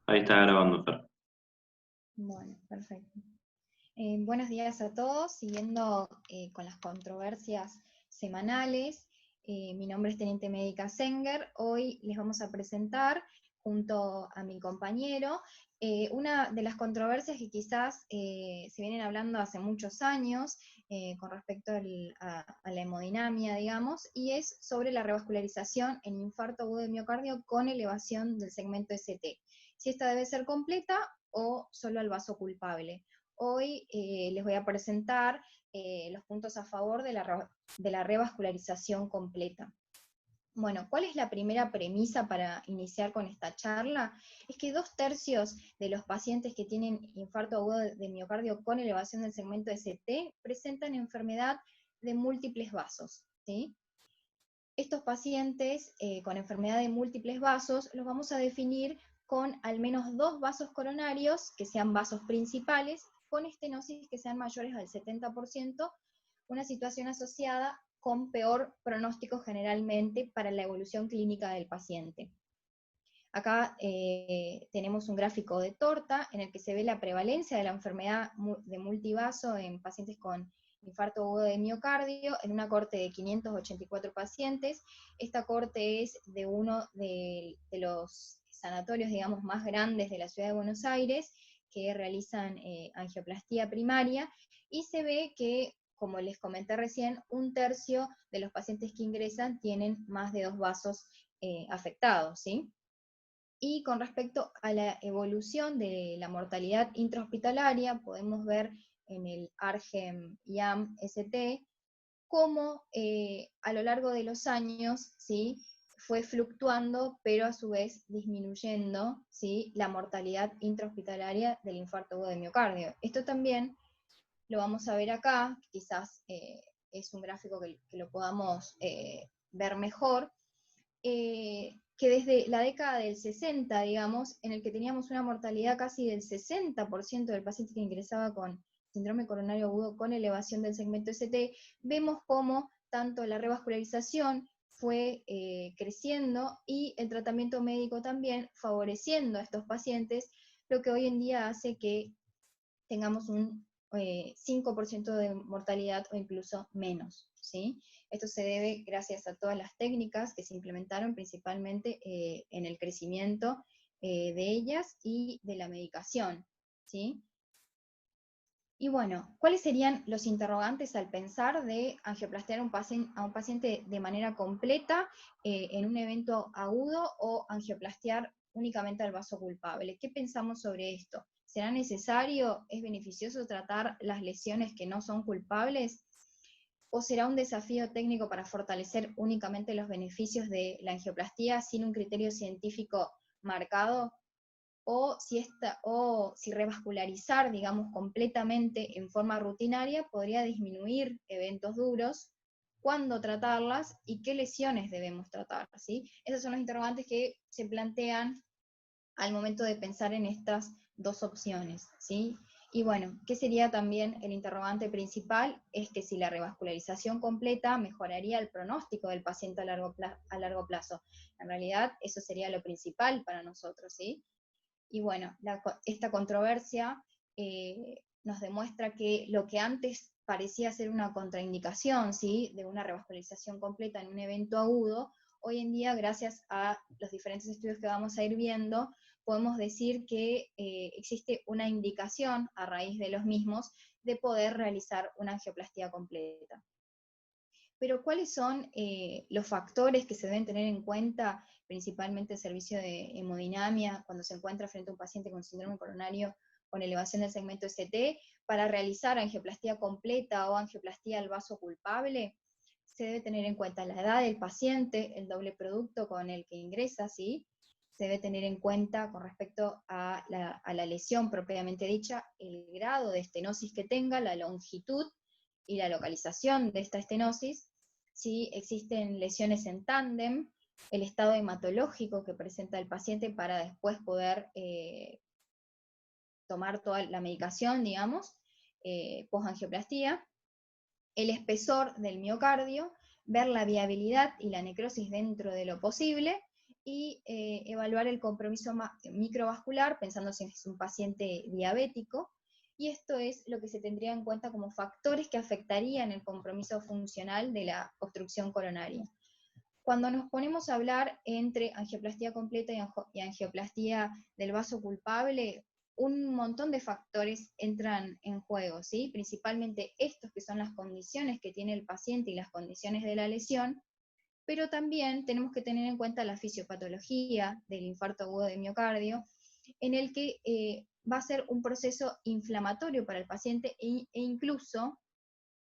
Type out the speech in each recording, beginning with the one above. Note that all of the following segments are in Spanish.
Ahí está grabando, Fer. Bueno, perfecto. Buenos días a todos, siguiendo con las controversias semanales. Mi nombre es Teniente Médica Senger. Hoy les vamos a presentar, junto a mi compañero, una de las controversias que quizás se vienen hablando hace muchos años con respecto a la hemodinamia, digamos, y es sobre la revascularización en infarto agudo de miocardio con elevación del segmento ST. Si esta debe ser completa o solo al vaso culpable. Hoy les voy a presentar los puntos a favor de la revascularización completa. Bueno, ¿cuál es la primera premisa para iniciar con esta charla? Es que 2/3 de los pacientes que tienen infarto agudo de miocardio con elevación del segmento ST presentan enfermedad de múltiples vasos, ¿sí? Estos pacientes con enfermedad de múltiples vasos los vamos a definir con al menos 2 vasos coronarios, que sean vasos principales, con estenosis que sean mayores al 70%, una situación asociada con peor pronóstico generalmente para la evolución clínica del paciente. Acá tenemos un gráfico de torta en el que se ve la prevalencia de la enfermedad de multivaso en pacientes con infarto agudo de miocardio, en una corte de 584 pacientes. Esta corte es de uno de los sanatorios, digamos, más grandes de la ciudad de Buenos Aires, que realizan angioplastía primaria, y se ve que, como les comenté recién, 1/3 de los pacientes que ingresan tienen más de 2 vasos afectados, ¿sí? Y con respecto a la evolución de la mortalidad intrahospitalaria, podemos ver en el ARGEM-IAM-ST cómo a lo largo de los años, ¿sí?, fue fluctuando, pero a su vez disminuyendo, ¿sí?, la mortalidad intrahospitalaria del infarto agudo de miocardio. Esto también lo vamos a ver acá, quizás es un gráfico que lo podamos ver mejor, que desde la década del 60, digamos, en el que teníamos una mortalidad casi del 60% del paciente que ingresaba con síndrome coronario agudo con elevación del segmento ST, vemos cómo tanto la revascularización fue creciendo y el tratamiento médico también favoreciendo a estos pacientes, lo que hoy en día hace que tengamos un 5% de mortalidad o incluso menos, ¿sí? Esto se debe gracias a todas las técnicas que se implementaron principalmente en el crecimiento de ellas y de la medicación, ¿sí? Y bueno, ¿cuáles serían los interrogantes al pensar de angioplastiar a un paciente de manera completa en un evento agudo o angioplastiar únicamente al vaso culpable? ¿Qué pensamos sobre esto? ¿Será necesario, es beneficioso tratar las lesiones que no son culpables? ¿O será un desafío técnico para fortalecer únicamente los beneficios de la angioplastía sin un criterio científico marcado? O si revascularizar, digamos, completamente en forma rutinaria podría disminuir eventos duros, cuándo tratarlas y qué lesiones debemos tratar, ¿sí? Esos son los interrogantes que se plantean al momento de pensar en estas dos opciones, ¿sí? Y bueno, ¿qué sería también el interrogante principal? Es que si la revascularización completa mejoraría el pronóstico del paciente a largo plazo. En realidad, eso sería lo principal para nosotros, ¿sí? Y bueno, esta controversia nos demuestra que lo que antes parecía ser una contraindicación, ¿sí?, de una revascularización completa en un evento agudo, hoy en día, gracias a los diferentes estudios que vamos a ir viendo, podemos decir que existe una indicación a raíz de los mismos de poder realizar una angioplastía completa. Pero ¿cuáles son los factores que se deben tener en cuenta, principalmente el servicio de hemodinamia, cuando se encuentra frente a un paciente con síndrome coronario con elevación del segmento ST, para realizar angioplastía completa o angioplastía al vaso culpable? Se debe tener en cuenta la edad del paciente, el doble producto con el que ingresa, ¿sí? Se debe tener en cuenta con respecto a la lesión propiamente dicha, el grado de estenosis que tenga, la longitud y la localización de esta estenosis, si existen lesiones en tándem, el estado hematológico que presenta el paciente para después poder tomar toda la medicación, digamos, post-angioplastía, el espesor del miocardio, ver la viabilidad y la necrosis dentro de lo posible, y evaluar el compromiso microvascular, pensando si es un paciente diabético, y esto es lo que se tendría en cuenta como factores que afectarían el compromiso funcional de la obstrucción coronaria. Cuando nos ponemos a hablar entre angioplastía completa y angioplastía del vaso culpable, un montón de factores entran en juego, ¿sí? Principalmente estos que son las condiciones que tiene el paciente y las condiciones de la lesión, pero también tenemos que tener en cuenta la fisiopatología del infarto agudo de miocardio, en el que va a ser un proceso inflamatorio para el paciente e incluso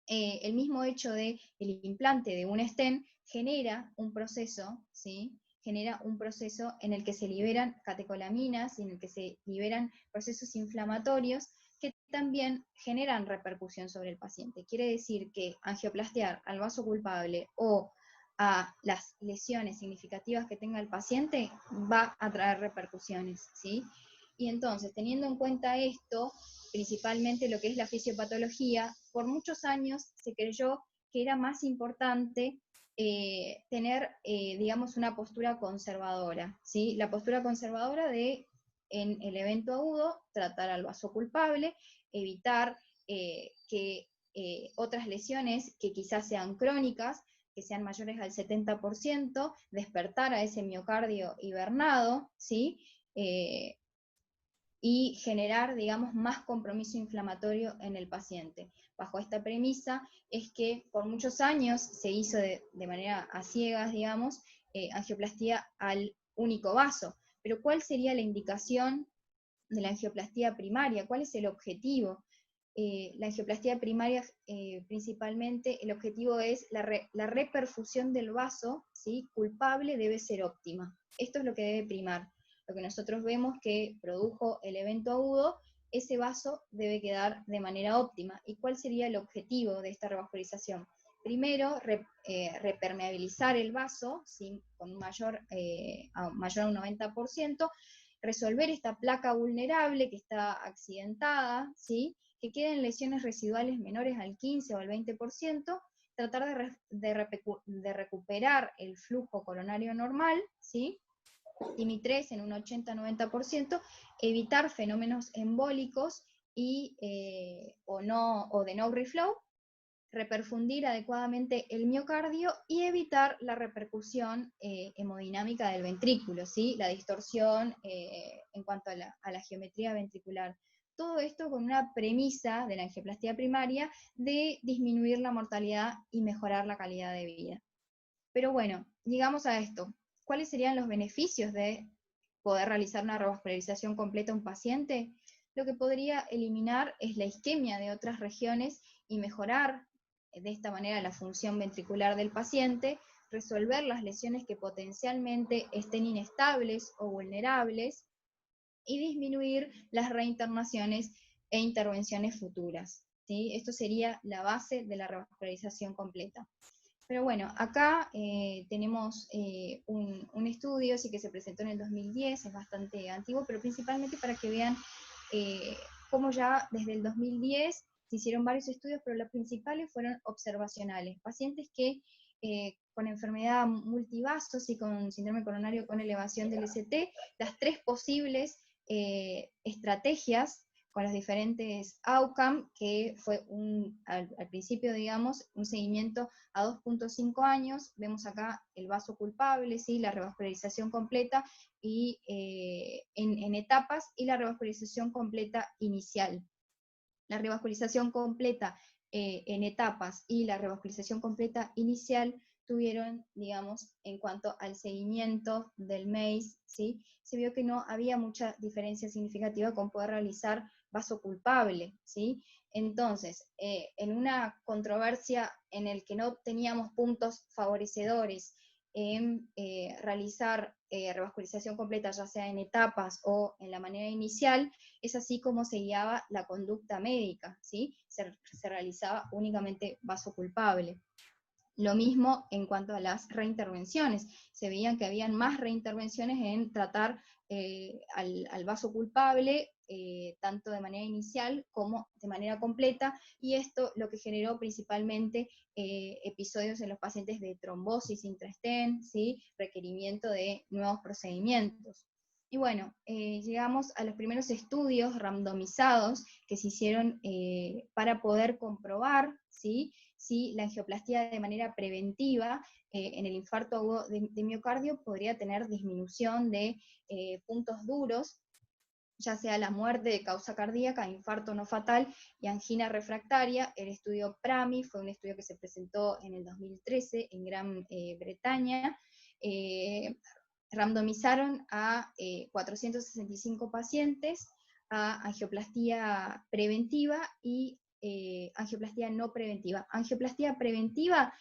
el mismo hecho de el implante de un stent genera un proceso, ¿sí? Genera un proceso en el que se liberan catecolaminas y en el que se liberan procesos inflamatorios que también generan repercusión sobre el paciente. Quiere decir que angioplastiar al vaso culpable o a las lesiones significativas que tenga el paciente va a traer repercusiones, ¿sí? Y entonces, teniendo en cuenta esto, principalmente lo que es la fisiopatología, por muchos años se creyó que era más importante tener, digamos, una postura conservadora, ¿sí? La postura conservadora de, en el evento agudo, tratar al vaso culpable, evitar que otras lesiones que quizás sean crónicas, que sean mayores al 70%, despertar a ese miocardio hibernado, ¿sí? Y generar, digamos, más compromiso inflamatorio en el paciente. Bajo esta premisa es que por muchos años se hizo de manera a ciegas, digamos, angioplastía al único vaso. Pero ¿cuál sería la indicación de la angioplastía primaria? ¿Cuál es el objetivo? La angioplastía primaria, principalmente, el objetivo es la reperfusión del vaso, ¿sí? Culpable debe ser óptima. Esto es lo que debe primar. Lo que nosotros vemos que produjo el evento agudo, ese vaso debe quedar de manera óptima. ¿Y cuál sería el objetivo de esta revascularización? Primero, repermeabilizar el vaso, ¿sí? Con mayor a un 90%, resolver esta placa vulnerable que está accidentada, ¿sí? Que queden lesiones residuales menores al 15 o al 20%, tratar de recuperar el flujo coronario normal, ¿sí? TIMI-3 en un 80-90%, evitar fenómenos embólicos y, o de no reflow, reperfundir adecuadamente el miocardio y evitar la repercusión hemodinámica del ventrículo, ¿sí? La distorsión en cuanto a la geometría ventricular. Todo esto con una premisa de la angioplastía primaria de disminuir la mortalidad y mejorar la calidad de vida. Pero bueno, llegamos a esto. ¿Cuáles serían los beneficios de poder realizar una revascularización completa a un paciente? Lo que podría eliminar es la isquemia de otras regiones y mejorar de esta manera la función ventricular del paciente, resolver las lesiones que potencialmente estén inestables o vulnerables y disminuir las reinternaciones e intervenciones futuras, ¿sí? Esto sería la base de la revascularización completa. Pero bueno, acá tenemos un estudio, sí que se presentó en el 2010, es bastante antiguo, pero principalmente para que vean cómo ya desde el 2010 se hicieron varios estudios, pero los principales fueron observacionales. Pacientes que con enfermedad multivasos y con síndrome coronario con elevación del ST, las tres posibles estrategias con los diferentes outcomes, que fue al principio, digamos, un seguimiento a 2.5 años, vemos acá el vaso culpable, ¿sí? La revascularización completa y en etapas, y la revascularización completa inicial. La revascularización completa en etapas y la revascularización completa inicial tuvieron, digamos, en cuanto al seguimiento del MACE, ¿sí? Se vio que no había mucha diferencia significativa con poder realizar vaso culpable, ¿sí? Entonces, en una controversia en el que no teníamos puntos favorecedores en realizar revascularización completa, ya sea en etapas o en la manera inicial, es así como se guiaba la conducta médica, ¿sí? Se realizaba únicamente vaso culpable. Lo mismo en cuanto a las reintervenciones. Se veían que habían más reintervenciones en tratar al vaso culpable tanto de manera inicial como de manera completa, y esto lo que generó principalmente episodios en los pacientes de trombosis intrastent, ¿sí? Requerimiento de nuevos procedimientos. Y bueno, llegamos a los primeros estudios randomizados que se hicieron para poder comprobar, ¿sí? Si la angioplastía de manera preventiva en el infarto agudo de miocardio podría tener disminución de puntos duros, ya sea la muerte de causa cardíaca, infarto no fatal y angina refractaria. El estudio PRAMI fue un estudio que se presentó en el 2013 en Gran Bretaña. Randomizaron a 465 pacientes a angioplastía preventiva y angioplastía no preventiva. Angioplastía preventiva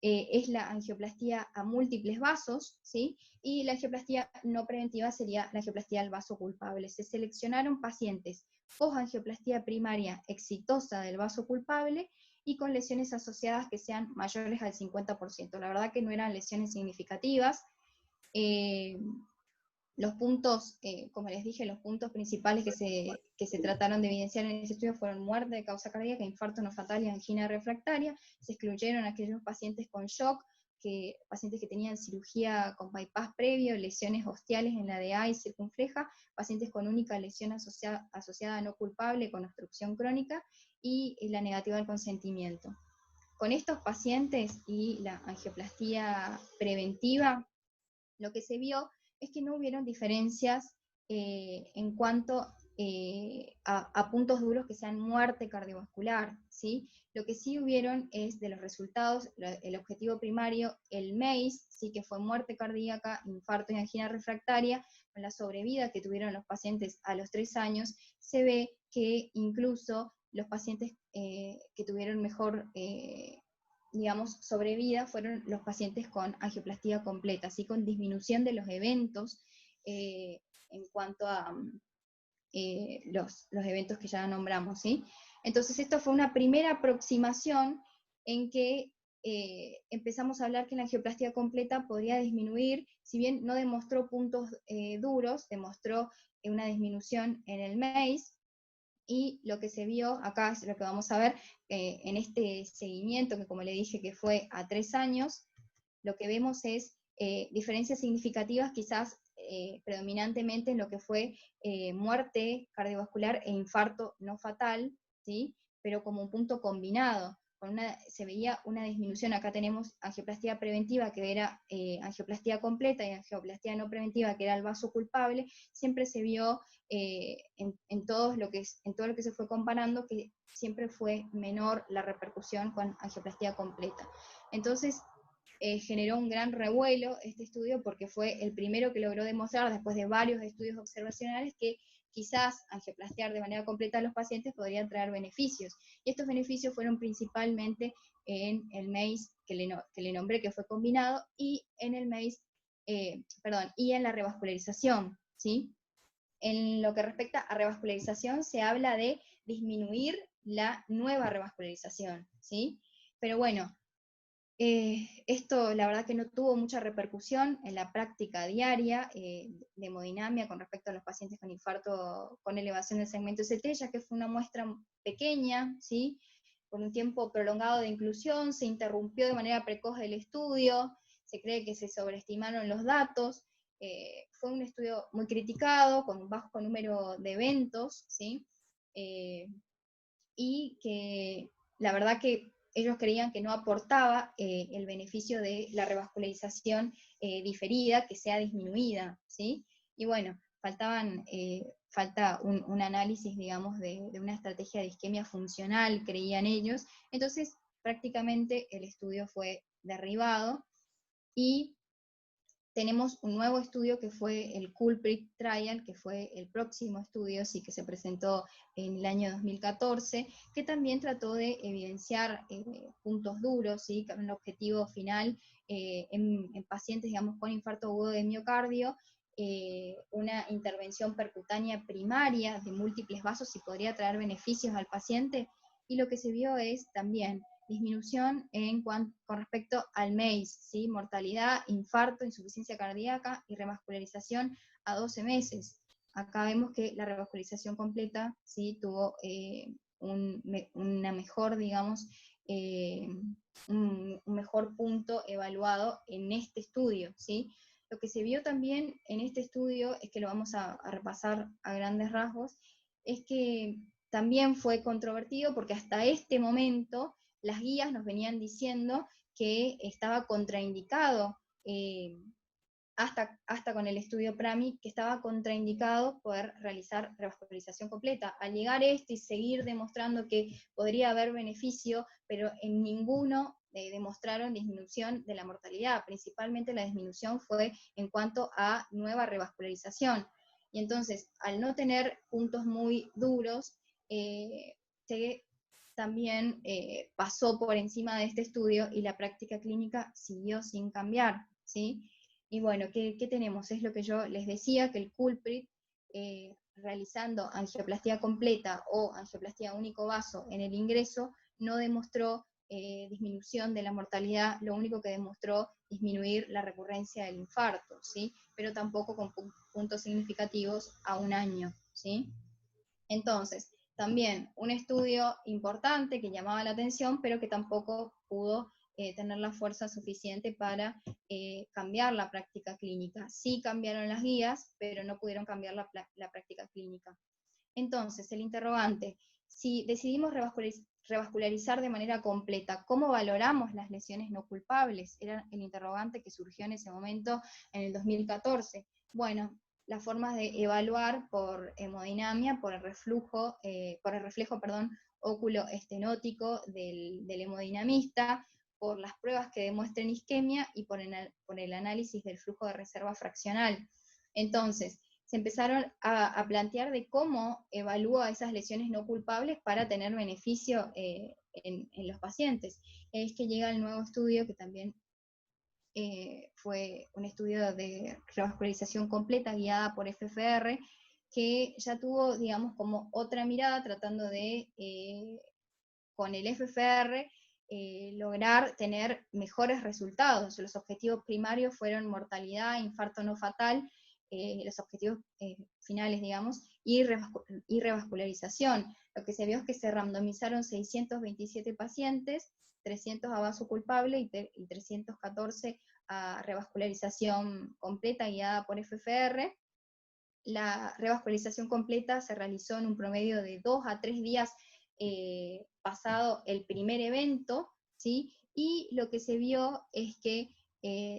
es la angioplastía a múltiples vasos, ¿sí? Y la angioplastía no preventiva sería la angioplastía al vaso culpable. Se seleccionaron pacientes post-angioplastía primaria exitosa del vaso culpable y con lesiones asociadas que sean mayores al 50%. La verdad que no eran lesiones significativas. Los puntos, como les dije, los puntos principales que se trataron de evidenciar en ese estudio fueron muerte de causa cardíaca, infarto no fatal y angina refractaria. Se excluyeron aquellos pacientes con shock, pacientes que tenían cirugía con bypass previo, lesiones ostiales en la DA y circunfleja, pacientes con única lesión asociada no culpable con obstrucción crónica y la negativa al consentimiento. Con estos pacientes y la angioplastía preventiva, lo que se vio es que no hubieron diferencias en cuanto a puntos duros que sean muerte cardiovascular, ¿sí? Lo que sí hubieron es de los resultados, el objetivo primario, el MACE, ¿sí? Que fue muerte cardíaca, infarto y angina refractaria, con la sobrevida que tuvieron los pacientes a los 3 años, se ve que incluso los pacientes que tuvieron mejor digamos, sobrevida fueron los pacientes con angioplastía completa, así con disminución de los eventos en cuanto a los eventos que ya nombramos, ¿sí? Entonces esto fue una primera aproximación en que empezamos a hablar que la angioplastía completa podría disminuir, si bien no demostró puntos duros, demostró una disminución en el MACE, y lo que se vio acá es lo que vamos a ver en este seguimiento, que como le dije que fue a 3 años, lo que vemos es diferencias significativas quizás predominantemente en lo que fue muerte cardiovascular e infarto no fatal, ¿sí? Pero como un punto combinado. Se veía una disminución, acá tenemos angioplastía preventiva, que era angioplastía completa, y angioplastía no preventiva, que era el vaso culpable. Siempre se vio en todo lo que se fue comparando, que siempre fue menor la repercusión con angioplastía completa. Entonces, generó un gran revuelo este estudio porque fue el primero que logró demostrar, después de varios estudios observacionales, que quizás angioplastiar de manera completa a los pacientes podría traer beneficios. Y estos beneficios fueron principalmente en el MACE que le nombré, que fue combinado, y en el MACE, y en la revascularización, ¿sí? En lo que respecta a revascularización, se habla de disminuir la nueva revascularización, ¿sí? Pero bueno, esto la verdad que no tuvo mucha repercusión en la práctica diaria de hemodinamia con respecto a los pacientes con infarto con elevación del segmento ST, ya que fue una muestra pequeña, ¿sí? Por un tiempo prolongado de inclusión, se interrumpió de manera precoz el estudio, se cree que se sobreestimaron los datos, fue un estudio muy criticado, con un bajo número de eventos, ¿sí? Y que la verdad que ellos creían que no aportaba el beneficio de la revascularización diferida, que sea disminuida, ¿sí? Y bueno, falta un análisis, digamos, de una estrategia de isquemia funcional, creían ellos. Entonces, prácticamente el estudio fue derribado, y tenemos un nuevo estudio que fue el Culprit Trial, que fue el próximo estudio, sí, que se presentó en el año 2014, que también trató de evidenciar puntos duros, ¿sí? Con un objetivo final en pacientes, digamos, con infarto agudo de miocardio, una intervención percutánea primaria de múltiples vasos si podría traer beneficios al paciente, y lo que se vio es también disminución con respecto al MACE, ¿sí? Mortalidad, infarto, insuficiencia cardíaca y revascularización a 12 meses. acá vemos que la revascularización completa, ¿sí? Tuvo una mejor, digamos, un mejor punto evaluado en este estudio, ¿sí? Lo que se vio también en este estudio, es que lo vamos a repasar a grandes rasgos, es que también fue controvertido porque hasta este momento las guías nos venían diciendo que estaba contraindicado, hasta con el estudio PRAMI, que estaba contraindicado poder realizar revascularización completa. Al llegar y seguir demostrando que podría haber beneficio, pero en ninguno demostraron disminución de la mortalidad. Principalmente la disminución fue en cuanto a nueva revascularización. Y entonces, al no tener puntos muy duros, se también pasó por encima de este estudio y la práctica clínica siguió sin cambiar, ¿sí? Y bueno, ¿qué tenemos? Es lo que yo les decía, que el culprit, realizando angioplastía completa o angioplastía único vaso en el ingreso, no demostró disminución de la mortalidad, lo único que demostró disminuir la recurrencia del infarto, ¿sí? Pero tampoco con puntos significativos a un año, ¿sí? Entonces, también un estudio importante que llamaba la atención, pero que tampoco pudo tener la fuerza suficiente para cambiar la práctica clínica. Sí cambiaron las guías, pero no pudieron cambiar la práctica clínica. Entonces, el interrogante, si decidimos revascularizar de manera completa, ¿cómo valoramos las lesiones no culpables? Era el interrogante que surgió en ese momento, en el 2014. Bueno, las formas de evaluar por hemodinamia, por el reflejo, óculo-estenótico del hemodinamista, por las pruebas que demuestren isquemia y por el análisis del flujo de reserva fraccional. Entonces, se empezaron a plantear de cómo evalúa esas lesiones no culpables para tener beneficio en los pacientes. Es que llega el nuevo estudio, que también fue un estudio de revascularización completa guiada por FFR, que ya tuvo, digamos, como otra mirada, tratando de, con el FFR, lograr tener mejores resultados. Los objetivos primarios fueron mortalidad, infarto no fatal, los objetivos finales, digamos, y revascularización. Lo que se vio es que se randomizaron 627 pacientes, 300 a vaso culpable y 314 a revascularización completa guiada por FFR. La revascularización completa se realizó en un promedio de 2 a 3 días pasado el primer evento, ¿sí? Y lo que se vio es que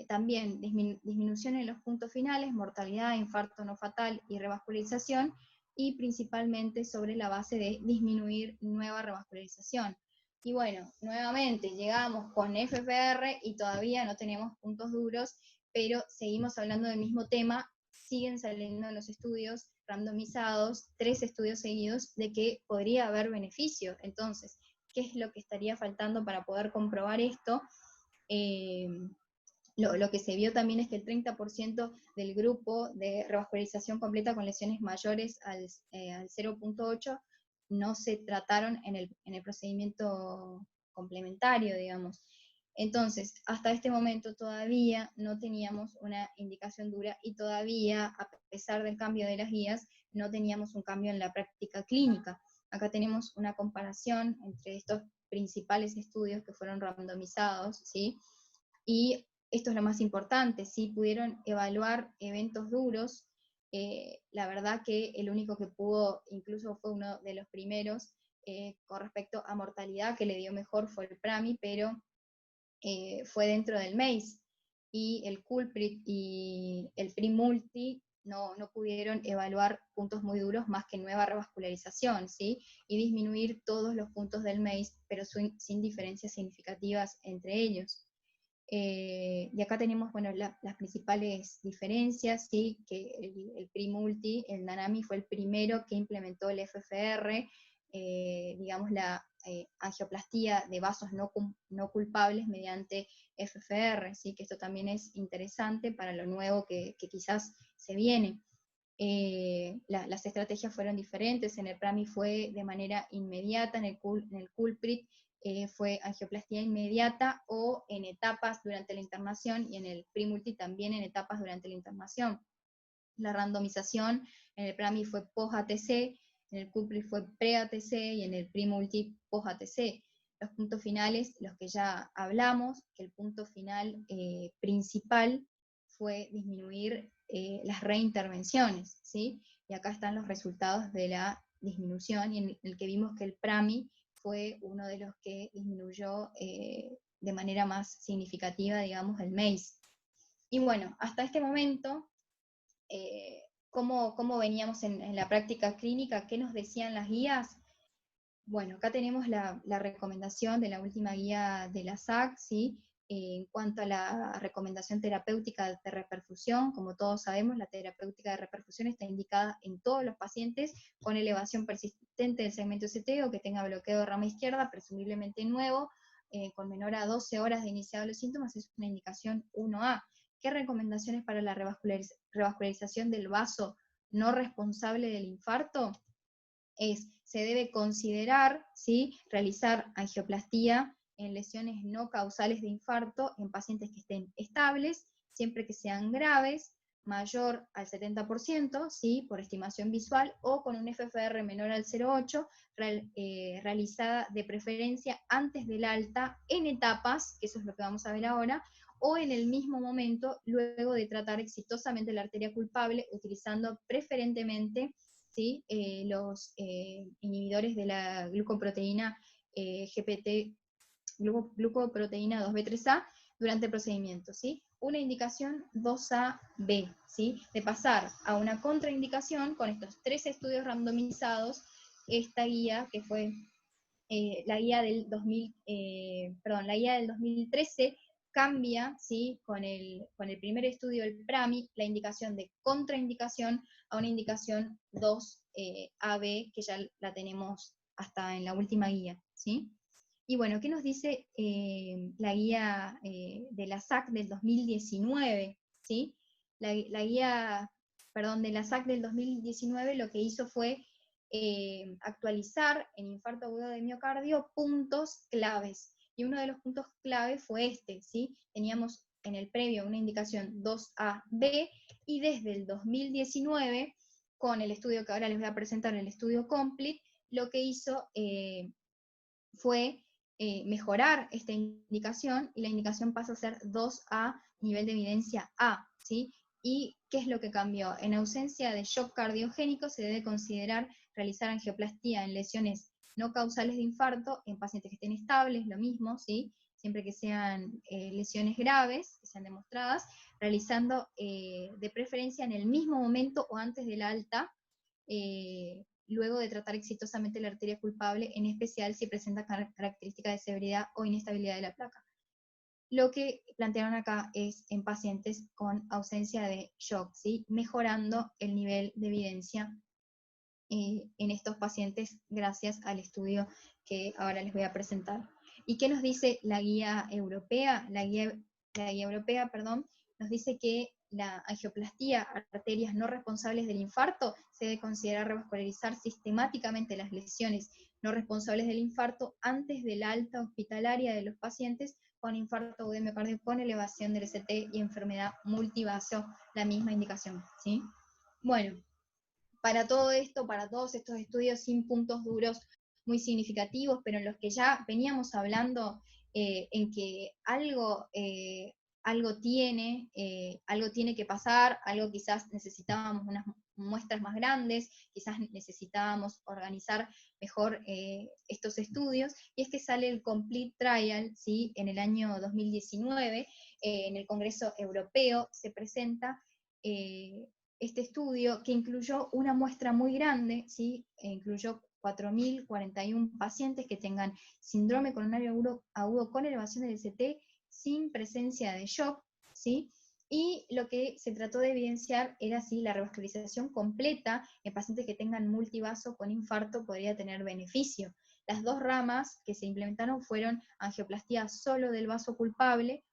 también disminución en los puntos finales, mortalidad, infarto no fatal y revascularización, y principalmente sobre la base de disminuir nueva revascularización. Y bueno, nuevamente llegamos con FFR y todavía no tenemos puntos duros, pero seguimos hablando del mismo tema. Siguen saliendo en los estudios randomizados, 3 estudios seguidos, de que podría haber beneficio. Entonces, ¿qué es lo que estaría faltando para poder comprobar esto? Lo que se vio también es que el 30% del grupo de revascularización completa con lesiones mayores al 0.8 no se trataron en el procedimiento complementario, digamos. Entonces, hasta este momento todavía no teníamos una indicación dura y todavía, a pesar del cambio de las guías, no teníamos un cambio en la práctica clínica. Acá tenemos una comparación entre estos principales estudios que fueron randomizados, ¿sí? Y esto es lo más importante, ¿sí? Pudieron evaluar eventos duros. La verdad que el único que pudo, incluso fue uno de los primeros, con respecto a mortalidad, que le dio mejor, fue el PRAMI, pero fue dentro del MACE, y el culprit y el PRI-multi no pudieron evaluar puntos muy duros más que nueva revascularización, ¿sí? Y disminuir todos los puntos del MACE, pero sin diferencias significativas entre ellos. Y acá tenemos, bueno, las principales diferencias, ¿sí? Que el PRI-multi, el NANAMI, fue el primero que implementó el FFR, digamos, la angioplastía de vasos no culpables mediante FFR, ¿sí? Que esto también es interesante para lo nuevo que quizás se viene. Las estrategias fueron diferentes. En el PRAMI fue de manera inmediata, en el culprit fue angioplastía inmediata o en etapas durante la internación, y en el PRI-multi también en etapas durante la internación. La randomización en el PRAMI fue post-ATC, en el CUPRI fue pre-ATC y en el PRI-Multi post-ATC. Los puntos finales, los que ya hablamos, que el punto final principal fue disminuir las reintervenciones, ¿sí? Y acá están los resultados de la disminución, y en el que vimos que el PRAMI fue uno de los que disminuyó de manera más significativa, digamos, el MACE. Y bueno, hasta este momento, ¿cómo veníamos en la práctica clínica? ¿Qué nos decían las guías? Bueno, acá tenemos la recomendación de la última guía de la SAC, ¿sí? En cuanto a la recomendación terapéutica de reperfusión, como todos sabemos, la terapéutica de reperfusión está indicada en todos los pacientes con elevación persistente del segmento ST o que tenga bloqueo de rama izquierda, presumiblemente nuevo, con menor a 12 horas de iniciado los síntomas, es una indicación 1A. ¿Qué recomendaciones para la revascularización del vaso no responsable del infarto? Se debe considerar, ¿sí?, realizar angioplastía en lesiones no causales de infarto en pacientes que estén estables, siempre que sean graves, mayor al 70%, ¿sí?, por estimación visual, o con un FFR menor al 0,8, realizada de preferencia antes del alta, en etapas, que eso es lo que vamos a ver ahora, o en el mismo momento, luego de tratar exitosamente la arteria culpable, utilizando preferentemente, ¿sí?, los inhibidores de la glucoproteína GPT, glucoproteína 2B3A, durante el procedimiento, ¿sí? Una indicación 2AB, ¿sí? De pasar a una contraindicación con estos 3 estudios randomizados, esta guía, que fue la guía del 2013, cambia, ¿sí?, con el primer estudio del PRAMI, la indicación de contraindicación a una indicación 2AB, que ya la tenemos hasta en la última guía, ¿sí? Y bueno, ¿qué nos dice la guía de la SAC del 2019? ¿Sí? La guía, perdón, de la SAC del 2019 lo que hizo fue actualizar en infarto agudo de miocardio puntos claves. Y uno de los puntos claves fue este, ¿sí? Teníamos en el previo una indicación 2AB, y desde el 2019, con el estudio que ahora les voy a presentar, el estudio Complete, lo que hizo fue mejorar esta indicación, y la indicación pasa a ser 2A, nivel de evidencia A, ¿sí? ¿Y qué es lo que cambió? En ausencia de shock cardiogénico se debe considerar realizar angioplastía en lesiones no causales de infarto en pacientes que estén estables, lo mismo, ¿sí? Siempre que sean lesiones graves, que sean demostradas, realizando de preferencia en el mismo momento o antes del alta, luego de tratar exitosamente la arteria culpable, en especial si presenta características de severidad o inestabilidad de la placa. Lo que plantearon acá es en pacientes con ausencia de shock, ¿sí?, mejorando el nivel de evidencia en estos pacientes gracias al estudio que ahora les voy a presentar. ¿Y qué nos dice la guía europea? La guía europea, perdón, nos dice que la angioplastía, arterias no responsables del infarto, se debe considerar revascularizar sistemáticamente las lesiones no responsables del infarto antes de la alta hospitalaria de los pacientes con infarto agudo de miocardio con elevación del ST y enfermedad multivaso, la misma indicación, ¿sí? Bueno, para todo esto, para todos estos estudios sin puntos duros muy significativos, pero en los que ya veníamos hablando en que algo tiene que pasar, algo quizás necesitábamos unas muestras más grandes, quizás necesitábamos organizar mejor estos estudios, y es que sale el Complete Trial, ¿sí?, en el año 2019, en el Congreso Europeo se presenta este estudio, que incluyó una muestra muy grande, ¿sí?, incluyó 4.041 pacientes que tengan síndrome coronario agudo con elevación del ST sin presencia de shock, ¿sí? Y lo que se trató de evidenciar era si la revascularización completa en pacientes que tengan multivaso con infarto podría tener beneficio. Las 2 ramas que se implementaron fueron angioplastía solo del vaso culpable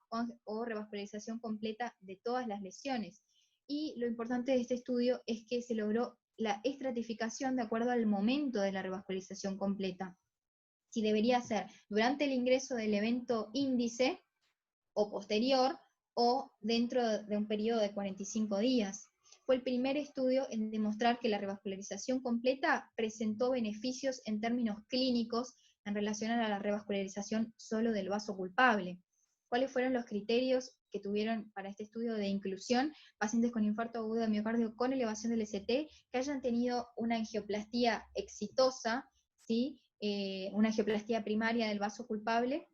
o revascularización completa de todas las lesiones. Y lo importante de este estudio es que se logró la estratificación de acuerdo al momento de la revascularización completa. Si debería ser durante el ingreso del evento índice, o posterior, o dentro de un periodo de 45 días. fue el primer estudio en demostrar que la revascularización completa presentó beneficios en términos clínicos en relación a la revascularización solo del vaso culpable. ¿Cuáles fueron los criterios que tuvieron para este estudio de inclusión? Pacientes con infarto agudo de miocardio con elevación del ST, que hayan tenido una angioplastía exitosa, ¿sí? Una angioplastía primaria del vaso culpable,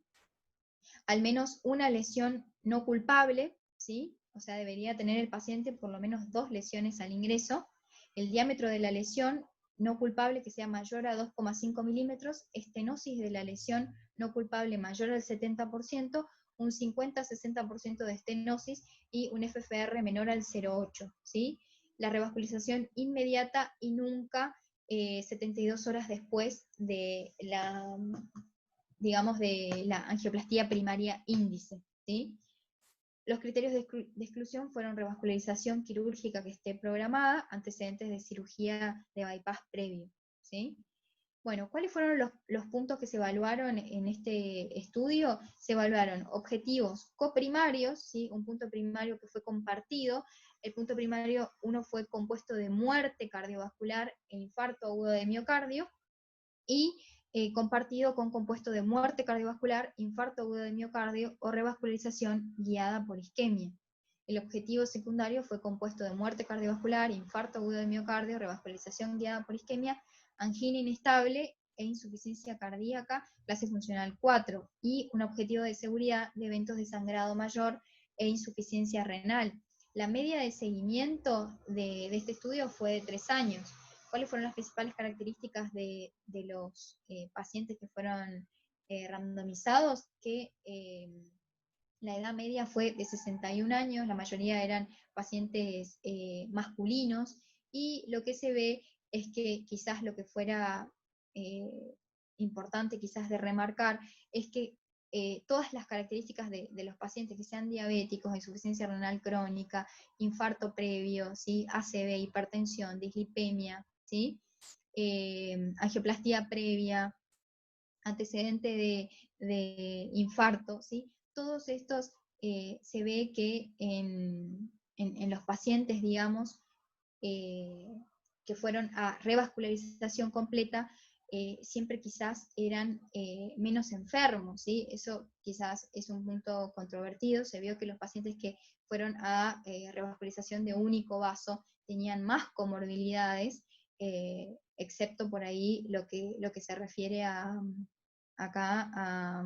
al menos una lesión no culpable, ¿sí? O sea, debería tener el paciente por lo menos 2 lesiones al ingreso, el diámetro de la lesión no culpable que sea mayor a 2,5 milímetros, estenosis de la lesión no culpable mayor al 70%, un 50-60% de estenosis y un FFR menor al 0,8, ¿sí? La revascularización inmediata y nunca 72 horas después de la, digamos, de la angioplastía primaria índice, ¿sí? Los criterios de exclusión fueron revascularización quirúrgica que esté programada, antecedentes de cirugía de bypass previo, ¿sí? Bueno, ¿cuáles fueron los puntos que se evaluaron en este estudio? Se evaluaron objetivos coprimarios, ¿sí? Un punto primario que fue compartido. El punto primario, uno fue compuesto de muerte cardiovascular e infarto agudo de miocardio, y compartido con compuesto de muerte cardiovascular, infarto agudo de miocardio o revascularización guiada por isquemia. El objetivo secundario fue compuesto de muerte cardiovascular, infarto agudo de miocardio, revascularización guiada por isquemia, angina inestable e insuficiencia cardíaca, clase funcional 4, y un objetivo de seguridad de eventos de sangrado mayor e insuficiencia renal. La media de seguimiento de este estudio fue de 3 años. ¿Cuáles fueron las principales características de los pacientes que fueron randomizados? Que la edad media fue de 61 años, la mayoría eran pacientes masculinos, y lo que se ve es que quizás lo que fuera importante quizás de remarcar es que todas las características de los pacientes que sean diabéticos, insuficiencia renal crónica, infarto previo, ¿sí? ACV, hipertensión, dislipemia, ¿sí? Angioplastía previa, antecedente de infarto, ¿sí? Todos estos se ve que en los pacientes, digamos, que fueron a revascularización completa, siempre quizás eran menos enfermos, ¿sí? Eso quizás es un punto controvertido. Se vio que los pacientes que fueron a revascularización de único vaso tenían más comorbilidades, excepto por ahí lo que se refiere a acá a...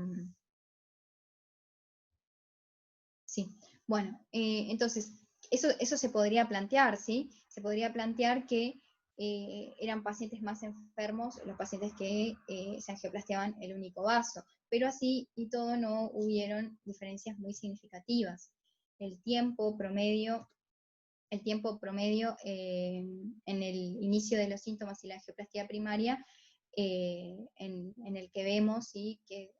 Sí, bueno, entonces, eso se podría plantear, ¿sí? Se podría plantear que eran pacientes más enfermos los pacientes que se angioplastiaban el único vaso, pero así y todo no hubieron diferencias muy significativas. El tiempo promedio en el inicio de los síntomas y la angioplastía primaria, en el que vemos, ¿sí?, que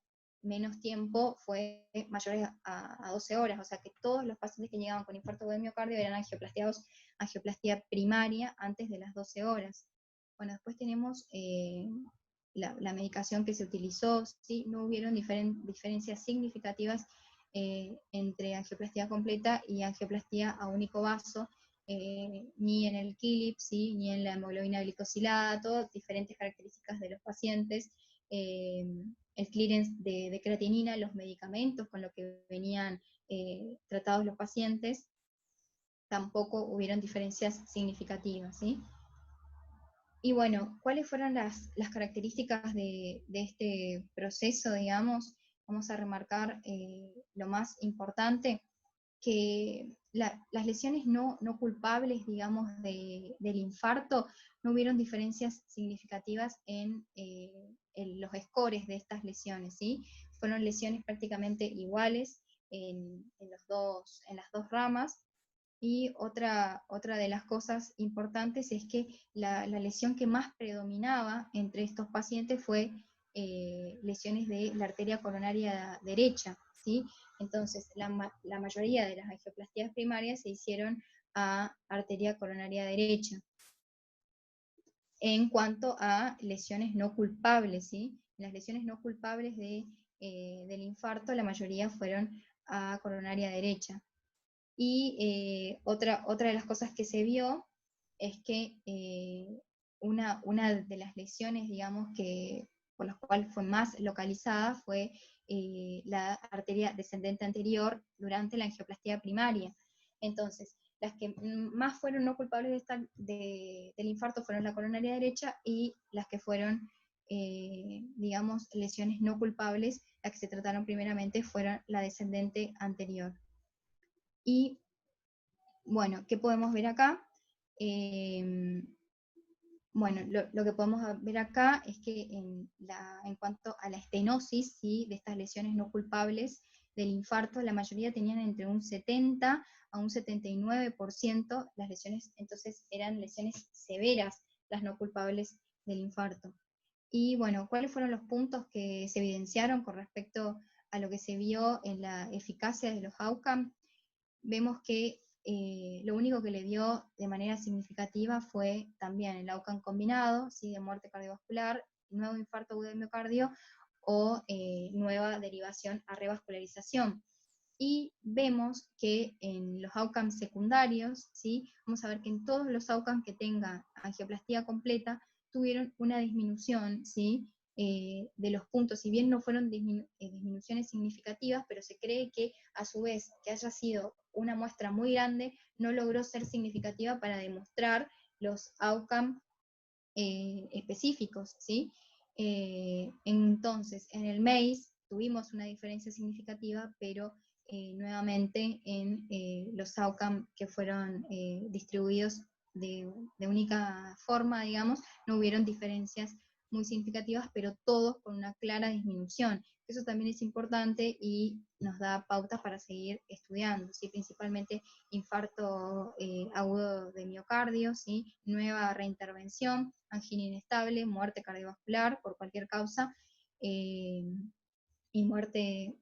menos tiempo fue mayor a 12 horas, o sea que todos los pacientes que llegaban con infarto de miocardio eran angioplastiados, angioplastía primaria antes de las 12 horas. Bueno, después tenemos la medicación que se utilizó, ¿sí? No hubieron diferencias significativas entre angioplastía completa y angioplastía a único vaso, ni en el KILIP, ¿sí?, ni en la hemoglobina glicosilada, todas diferentes características de los pacientes, el clearance de creatinina, los medicamentos con los que venían tratados los pacientes, tampoco hubieron diferencias significativas, ¿sí? Y bueno, ¿cuáles fueron las características de este proceso, digamos? Vamos a remarcar lo más importante, que las lesiones no culpables, digamos, del infarto, no hubieron diferencias significativas en los scores de estas lesiones, ¿sí? Fueron lesiones prácticamente iguales en las dos ramas. Y otra de las cosas importantes es que la lesión que más predominaba entre estos pacientes fue lesiones de la arteria coronaria derecha, ¿sí? Entonces, la mayoría de las angioplastías primarias se hicieron a arteria coronaria derecha. En cuanto a lesiones no culpables, ¿sí? Las lesiones no culpables del infarto, la mayoría fueron a coronaria derecha. Y otra de las cosas que se vio es que una de las lesiones, digamos, por las cuales fue más localizada fue la arteria descendente anterior durante la angioplastia primaria. Entonces, las que más fueron no culpables del infarto fueron la coronaria derecha, y las que fueron, digamos, lesiones no culpables, las que se trataron primeramente fueron la descendente anterior. Y bueno, ¿qué podemos ver acá? Bueno, lo que podemos ver acá es que en cuanto a la estenosis, ¿sí?, de estas lesiones no culpables del infarto, la mayoría tenían entre un 70 a un 79% las lesiones, entonces eran lesiones severas las no culpables del infarto. Y bueno, ¿cuáles fueron los puntos que se evidenciaron con respecto a lo que se vio en la eficacia de los outcomes? Vemos que lo único que le dio de manera significativa fue también el outcome combinado, ¿sí?, de muerte cardiovascular, nuevo infarto agudo de miocardio o nueva derivación a revascularización. Y vemos que en los outcomes secundarios, ¿sí?, vamos a ver que en todos los outcomes que tengan angioplastía completa tuvieron una disminución, ¿sí?, de los puntos, si bien no fueron disminuciones significativas, pero se cree que a su vez que haya sido una muestra muy grande, no logró ser significativa para demostrar los outcomes específicos, ¿sí? Entonces, en el MACE tuvimos una diferencia significativa, pero nuevamente en los outcomes que fueron distribuidos de única forma, digamos, no hubieron diferencias muy significativas, pero todos con una clara disminución. Eso también es importante y nos da pautas para seguir estudiando, ¿sí? Principalmente infarto agudo de miocardio, ¿sí?, nueva reintervención, angina inestable, muerte cardiovascular por cualquier causa, y muerte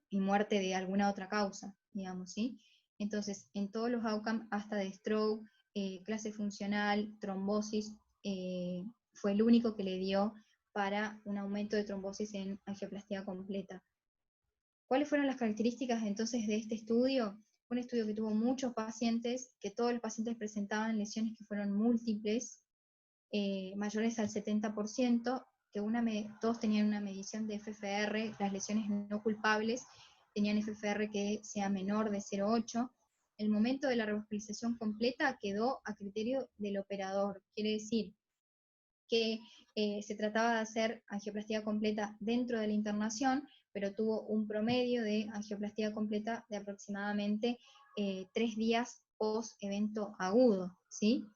de alguna otra causa, digamos, ¿sí? Entonces, en todos los outcomes, hasta de stroke, clase funcional, trombosis, fue el único que le dio para un aumento de trombosis en angioplastia completa. ¿Cuáles fueron las características entonces de este estudio? Un estudio que tuvo muchos pacientes, que todos los pacientes presentaban lesiones que fueron múltiples, mayores al 70%, que todos tenían una medición de FFR, las lesiones no culpables tenían FFR que sea menor de 0,8. El momento de la revascularización completa quedó a criterio del operador, quiere decir que se trataba de hacer angioplastia completa dentro de la internación, pero tuvo un promedio de angioplastia completa de aproximadamente 3 días post evento agudo, ¿sí?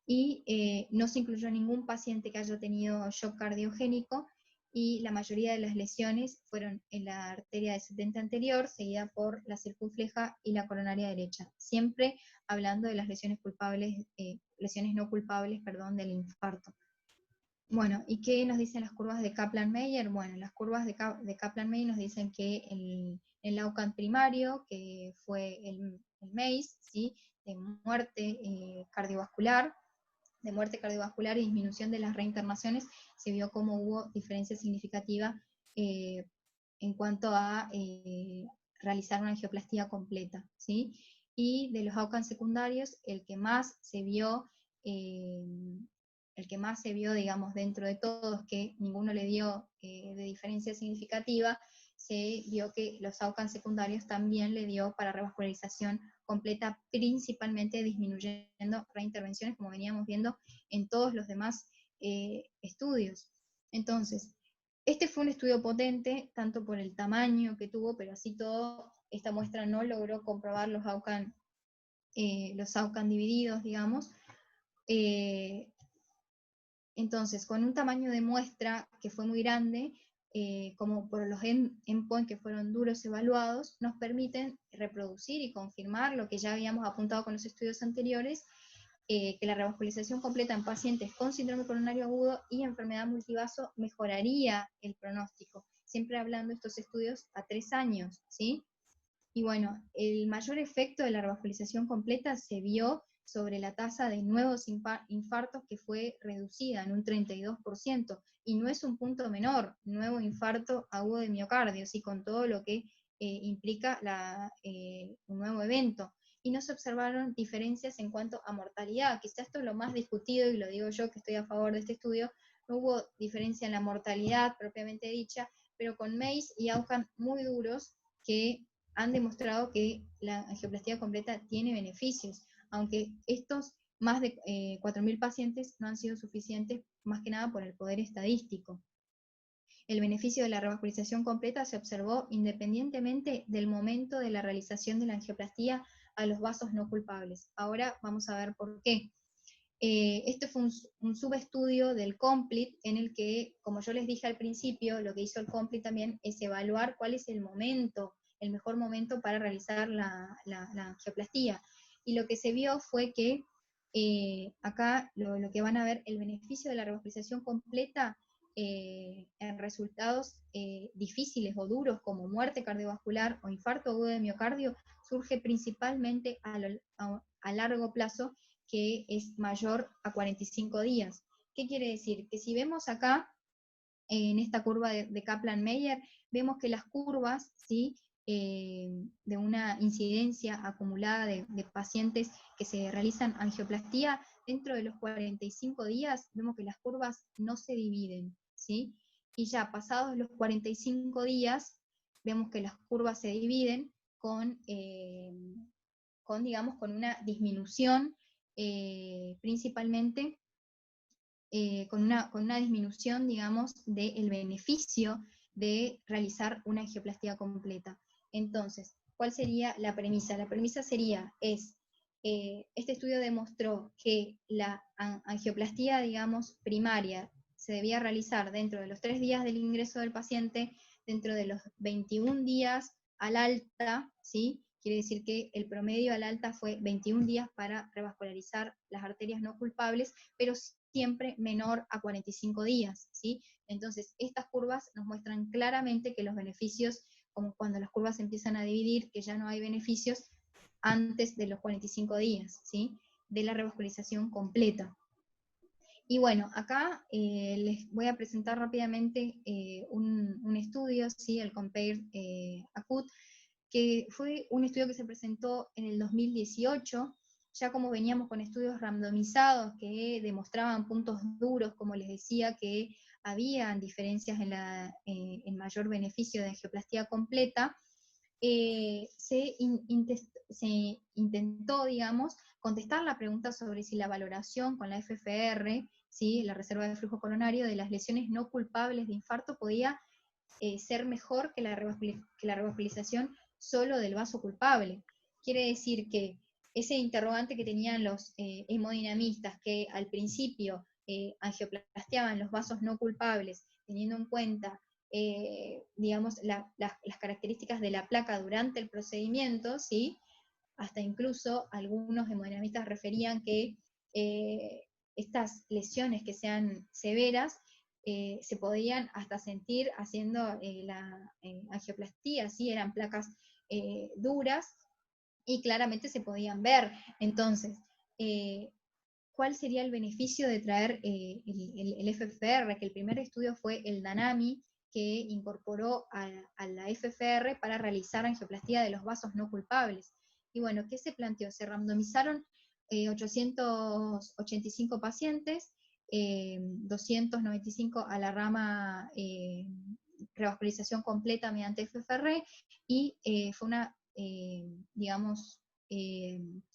Y no se incluyó ningún paciente que haya tenido shock cardiogénico, y la mayoría de las lesiones fueron en la arteria descendente anterior, seguida por la circunfleja y la coronaria derecha, siempre hablando de las lesiones culpables, lesiones no culpables, perdón, del infarto. Bueno, ¿y qué nos dicen las curvas de Kaplan-Meier? Bueno, las curvas de Kaplan-Meier nos dicen que el outcome primario, que fue el MACE, ¿sí?, de muerte cardiovascular, y disminución de las reinternaciones, se vio como hubo diferencia significativa en cuanto a realizar una angioplastía completa, ¿sí? Y de los outcomes secundarios, el que más se vio, digamos, dentro de todos, que ninguno le dio de diferencia significativa, se vio que los outcomes secundarios también le dio para revascularización completa, principalmente disminuyendo reintervenciones, como veníamos viendo en todos los demás estudios. Entonces, este fue un estudio potente, tanto por el tamaño que tuvo, pero así todo, esta muestra no logró comprobar los outcomes divididos, digamos. Entonces, con un tamaño de muestra que fue muy grande, como por los endpoints que fueron duros evaluados, nos permiten reproducir y confirmar lo que ya habíamos apuntado con los estudios anteriores, que la revascularización completa en pacientes con síndrome coronario agudo y enfermedad multivaso mejoraría el pronóstico, siempre hablando de estos estudios a 3 años, ¿sí? Y bueno, el mayor efecto de la revascularización completa se vio sobre la tasa de nuevos infartos, que fue reducida en un 32%, y no es un punto menor, nuevo infarto agudo de miocardio, ¿sí?, con todo lo que implica un nuevo evento. y no se observaron diferencias en cuanto a mortalidad. Quizás esto es lo más discutido, y lo digo yo que estoy a favor de este estudio. No hubo diferencia en la mortalidad propiamente dicha, pero con MACE y outcome muy duros que han demostrado que la angioplastia completa tiene beneficios, aunque estos más de 4.000 pacientes no han sido suficientes, más que nada por el poder estadístico. El beneficio de la revascularización completa se observó independientemente del momento de la realización de la angioplastia a los vasos no culpables. Ahora vamos a ver por qué. Este fue un subestudio del COMPLETE, en el que, como yo les dije al principio, lo que hizo el COMPLETE también es evaluar cuál es el momento, el mejor momento para realizar la angioplastia. Y lo que se vio fue que acá lo que van a ver, el beneficio de la revascularización completa en resultados difíciles o duros como muerte cardiovascular o infarto agudo de miocardio, surge principalmente a largo plazo, que es mayor a 45 días. ¿Qué quiere decir? Que si vemos acá, en esta curva de Kaplan-Meier, vemos que las curvas, ¿sí?, de una incidencia acumulada de pacientes que se realizan angioplastía, dentro de los 45 días, vemos que las curvas no se dividen, ¿sí? Y ya pasados los 45 días, vemos que las curvas se dividen digamos, con una disminución, principalmente con una disminución, digamos, del beneficio de realizar una angioplastia completa. Entonces, ¿cuál sería la premisa? La premisa sería, este estudio demostró que la angioplastia, digamos, primaria se debía realizar dentro de los 3 días del ingreso del paciente, dentro de los 21 días al alta, ¿sí? Quiere decir que el promedio al alta fue 21 días para revascularizar las arterias no culpables, pero siempre menor a 45 días, ¿sí? Entonces, estas curvas nos muestran claramente que los beneficios, como cuando las curvas se empiezan a dividir, que ya no hay beneficios antes de los 45 días, ¿sí?, de la revascularización completa. Y bueno, acá les voy a presentar rápidamente un estudio, ¿sí?, el COMPARE ACUT, que fue un estudio que se presentó en el 2018, ya como veníamos con estudios randomizados que demostraban puntos duros, como les decía, que habían diferencias en mayor beneficio de angioplastia completa, se intentó, digamos, contestar la pregunta sobre si la valoración con la FFR, ¿sí?, la reserva de flujo coronario, de las lesiones no culpables de infarto podía ser mejor que la revascularización solo del vaso culpable. Quiere decir que ese interrogante que tenían los hemodinamistas, que al principio angioplastiaban los vasos no culpables, teniendo en cuenta digamos, las características de la placa durante el procedimiento, ¿sí?, hasta incluso algunos hemodinamistas referían que estas lesiones que sean severas se podían hasta sentir haciendo la angioplastía, ¿sí?, eran placas duras y claramente se podían ver. Entonces, ¿cuál sería el beneficio de traer el FFR? Que el primer estudio fue el DANAMI, que incorporó a la FFR para realizar angioplastia de los vasos no culpables. Y bueno, ¿qué se planteó? Se randomizaron 885 pacientes, 295 a la rama revascularización completa mediante FFR, y fue una, digamos,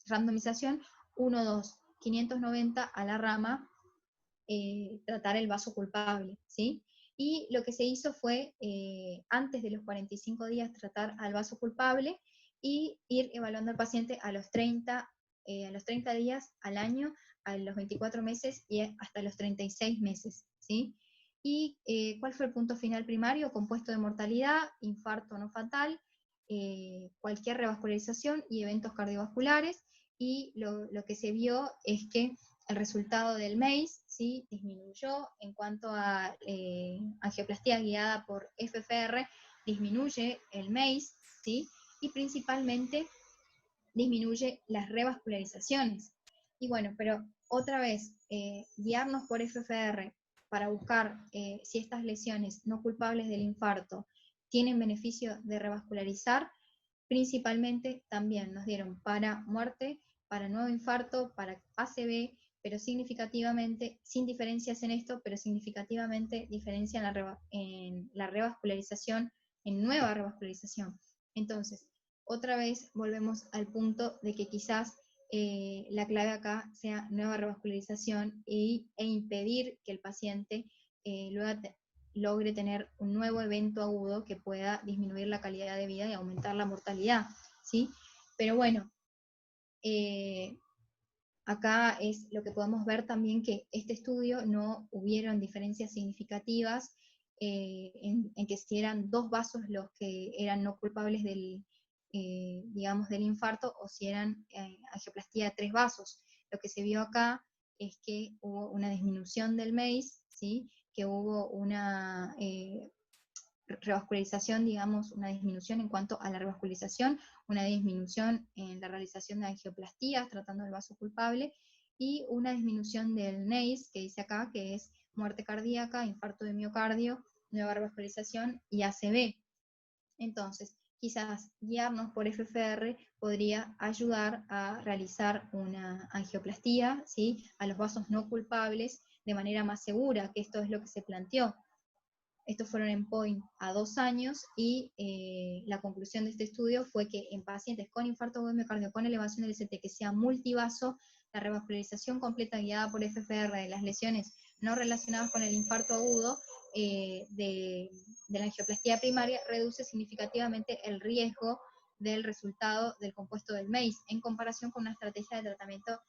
randomización 1-2, 590 a la rama tratar el vaso culpable, ¿sí? Y lo que se hizo fue, antes de los 45 días, tratar al vaso culpable y ir evaluando al paciente a los 30 días, al año, a los 24 meses y hasta los 36 meses, ¿sí? ¿Y cuál fue el punto final primario? Compuesto de mortalidad, infarto no fatal, cualquier revascularización y eventos cardiovasculares, y lo que se vio es que el resultado del MACE, ¿sí?, disminuyó en cuanto a angioplastia guiada por FFR, disminuye el MACE, ¿sí?, y principalmente disminuye las revascularizaciones. Y bueno, pero otra vez, guiarnos por FFR para buscar si estas lesiones no culpables del infarto tienen beneficio de revascularizar, principalmente también nos dieron para muerte, para nuevo infarto, para ACV, pero significativamente, sin diferencias en esto, pero significativamente diferencia en la revascularización, en nueva revascularización. Entonces, otra vez volvemos al punto de que quizás la clave acá sea nueva revascularización e impedir que el paciente logre tener un nuevo evento agudo que pueda disminuir la calidad de vida y aumentar la mortalidad, ¿sí? Pero bueno, acá es lo que podemos ver también, que este estudio no hubieron diferencias significativas en que si eran 2 vasos los que eran no culpables digamos, del infarto, o si eran angioplastía de 3 vasos. Lo que se vio acá es que hubo una disminución del MACE, ¿sí? Que hubo una revascularización, digamos, una disminución en cuanto a la revascularización, una disminución en la realización de angioplastías tratando el vaso culpable, y una disminución del NACE, que dice acá, que es muerte cardíaca, infarto de miocardio, nueva revascularización y ACV. Entonces, quizás guiarnos por FFR podría ayudar a realizar una angioplastía, ¿sí?, a los vasos no culpables de manera más segura, que esto es lo que se planteó. Estos fueron en point a 2 años y la conclusión de este estudio fue que en pacientes con infarto de miocardio con elevación del ST que sea multivaso, la revascularización completa guiada por FFR de las lesiones no relacionadas con el infarto agudo de la angioplastía primaria reduce significativamente el riesgo del resultado del compuesto del MACE en comparación con una estrategia de tratamiento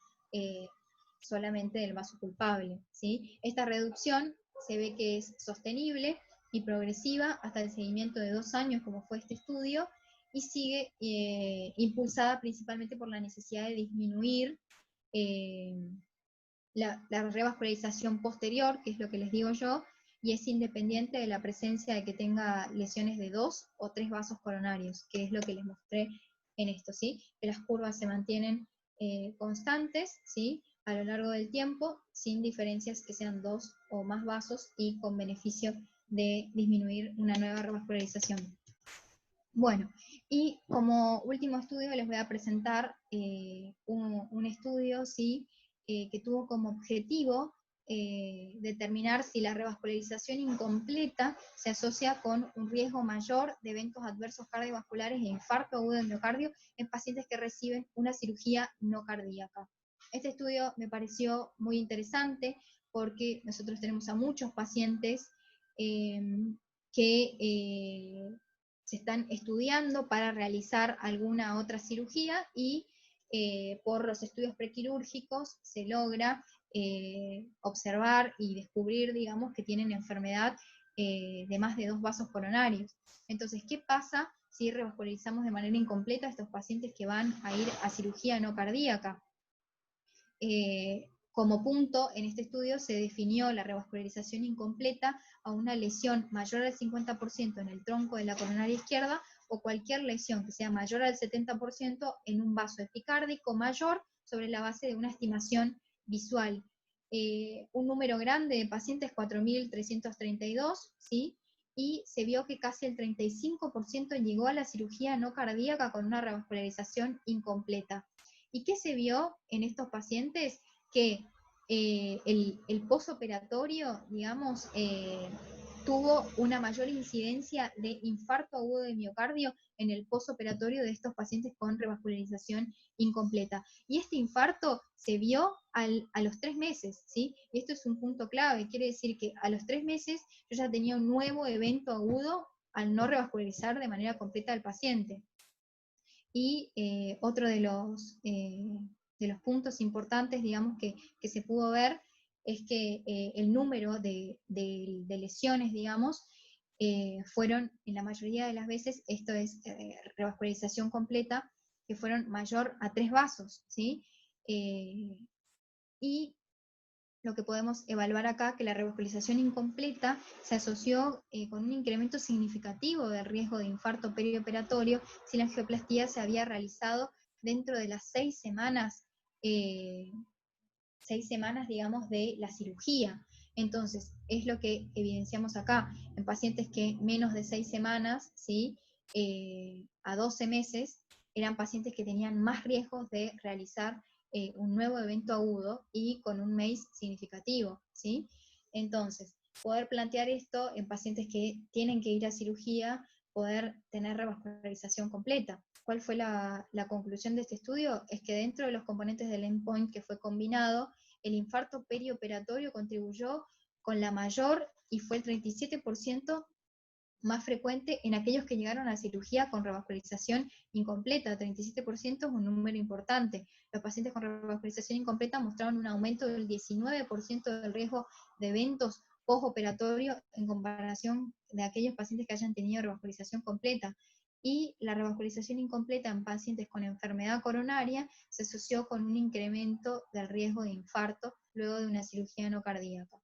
solamente del vaso culpable, ¿sí? Esta reducción se ve que es sostenible y progresiva hasta el seguimiento de 2 años, como fue este estudio, y sigue impulsada principalmente por la necesidad de disminuir la revascularización posterior, que es lo que les digo yo, y es independiente de la presencia de que tenga lesiones de 2 o 3 vasos coronarios, que es lo que les mostré en esto, ¿sí? Que las curvas se mantienen constantes, ¿sí?, a lo largo del tiempo, sin diferencias que sean 2 o más vasos y con beneficio de disminuir una nueva revascularización. Bueno, y como último estudio les voy a presentar un estudio, ¿sí?, que tuvo como objetivo determinar si la revascularización incompleta se asocia con un riesgo mayor de eventos adversos cardiovasculares e infarto agudo del miocardio en pacientes que reciben una cirugía no cardíaca. Este estudio me pareció muy interesante porque nosotros tenemos a muchos pacientes que se están estudiando para realizar alguna otra cirugía y por los estudios prequirúrgicos se logra observar y descubrir, digamos, que tienen enfermedad de más de 2 vasos coronarios. Entonces, ¿qué pasa si revascularizamos de manera incompleta a estos pacientes que van a ir a cirugía no cardíaca? Como punto, en este estudio se definió la revascularización incompleta a una lesión mayor al 50% en el tronco de la coronaria izquierda o cualquier lesión que sea mayor al 70% en un vaso epicárdico mayor sobre la base de una estimación visual. Un número grande de pacientes, 4.332, ¿sí? Y se vio que casi el 35% llegó a la cirugía no cardíaca con una revascularización incompleta. ¿Y qué se vio en estos pacientes? Que el posoperatorio, digamos, tuvo una mayor incidencia de infarto agudo de miocardio en el posoperatorio de estos pacientes con revascularización incompleta. Y este infarto se vio a los 3 meses, ¿sí? Y esto es un punto clave, quiere decir que a los 3 meses yo ya tenía un nuevo evento agudo al no revascularizar de manera completa al paciente. Y otro de los puntos importantes, digamos, que se pudo ver es que el número de lesiones, digamos, fueron en la mayoría de las veces, esto es revascularización completa, que fueron mayor a 3 vasos, ¿sí? Y lo que podemos evaluar acá, que la revascularización incompleta se asoció con un incremento significativo del riesgo de infarto perioperatorio si la angioplastía se había realizado dentro de las 6 semanas, 6 semanas, digamos, de la cirugía. Entonces, es lo que evidenciamos acá, en pacientes que menos de 6 semanas, ¿sí?, a 12 meses eran pacientes que tenían más riesgos de realizar un nuevo evento agudo y con un MACE significativo, ¿sí? Entonces, poder plantear esto en pacientes que tienen que ir a cirugía, poder tener revascularización completa. ¿Cuál fue la conclusión de este estudio? Es que dentro de los componentes del endpoint que fue combinado, el infarto perioperatorio contribuyó con la mayor y fue el 37% más frecuente en aquellos que llegaron a cirugía con revascularización incompleta. 37% es un número importante. Los pacientes con revascularización incompleta mostraron un aumento del 19% del riesgo de eventos postoperatorio en comparación de aquellos pacientes que hayan tenido revascularización completa. Y la revascularización incompleta en pacientes con enfermedad coronaria se asoció con un incremento del riesgo de infarto luego de una cirugía no cardíaca.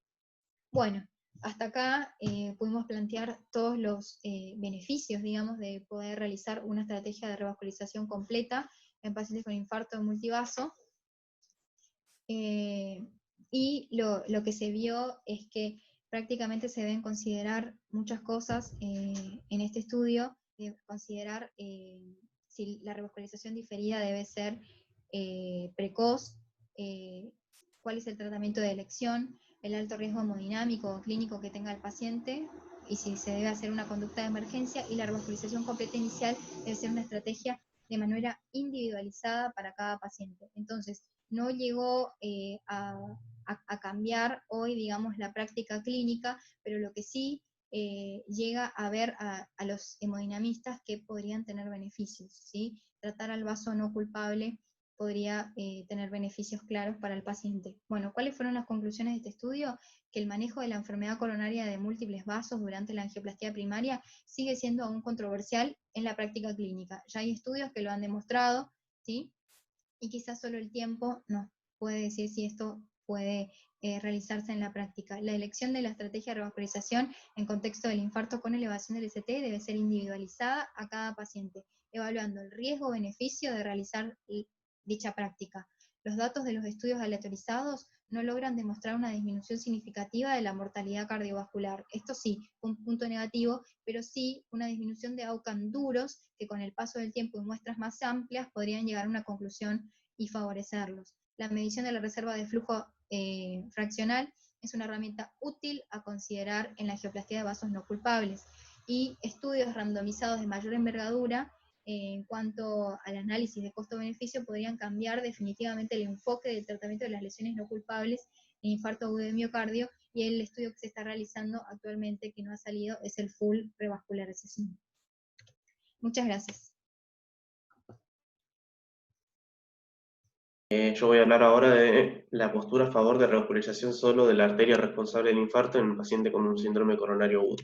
Bueno, hasta acá pudimos plantear todos los beneficios, digamos, de poder realizar una estrategia de revascularización completa en pacientes con infarto multivaso. Y lo que se vio es que prácticamente se deben considerar muchas cosas en este estudio, considerar si la revascularización diferida debe ser precoz, cuál es el tratamiento de elección, el alto riesgo hemodinámico o clínico que tenga el paciente, y si se debe hacer una conducta de emergencia, y la revascularización completa inicial debe ser una estrategia de manera individualizada para cada paciente. Entonces, no llegó a cambiar hoy, digamos, la práctica clínica, pero lo que sí llega a ver a los hemodinamistas que podrían tener beneficios, ¿sí? Tratar al vaso no culpable podría tener beneficios claros para el paciente. Bueno, ¿cuáles fueron las conclusiones de este estudio? Que el manejo de la enfermedad coronaria de múltiples vasos durante la angioplastía primaria sigue siendo aún controversial en la práctica clínica. Ya hay estudios que lo han demostrado, ¿sí? Y quizás solo el tiempo nos puede decir si esto puede realizarse en la práctica. La elección de la estrategia de revascularización en contexto del infarto con elevación del ST debe ser individualizada a cada paciente, evaluando el riesgo-beneficio de realizar dicha práctica. Los datos de los estudios aleatorizados no logran demostrar una disminución significativa de la mortalidad cardiovascular. Esto sí, un punto negativo, pero sí una disminución de outcome duros que con el paso del tiempo y muestras más amplias podrían llegar a una conclusión y favorecerlos. La medición de la reserva de flujo fraccional es una herramienta útil a considerar en la angioplastía de vasos no culpables. Y estudios randomizados de mayor envergadura en cuanto al análisis de costo-beneficio podrían cambiar definitivamente el enfoque del tratamiento de las lesiones no culpables en infarto agudo de miocardio, y el estudio que se está realizando actualmente, que no ha salido, es el full revascularización. Muchas gracias. Yo voy a hablar ahora de la postura a favor de revascularización solo de la arteria responsable del infarto en un paciente con un síndrome coronario agudo.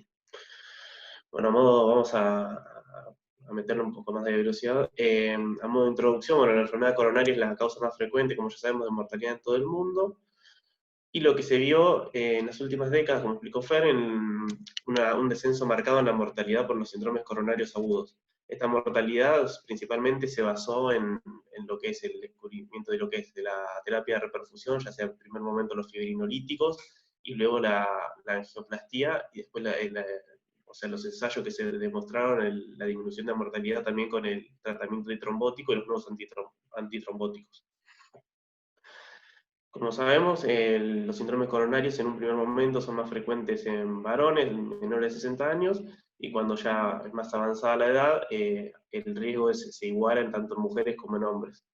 Bueno, vamos a meterle un poco más de velocidad. A modo de introducción, bueno, la enfermedad coronaria es la causa más frecuente, como ya sabemos, de mortalidad en todo el mundo. Y lo que se vio en las últimas décadas, como explicó Fer, en un descenso marcado en la mortalidad por los síndromes coronarios agudos. Esta mortalidad principalmente se basó en lo que es el descubrimiento de lo que es de la terapia de reperfusión, ya sea en primer momento los fibrinolíticos, y luego la angioplastía, y después o sea, los ensayos que se demostraron la disminución de mortalidad también con el tratamiento trombótico y los nuevos antitrombóticos. Como sabemos, los síndromes coronarios en un primer momento son más frecuentes en varones menores de 60 años, y cuando ya es más avanzada la edad, el riesgo se iguala tanto en mujeres como en hombres.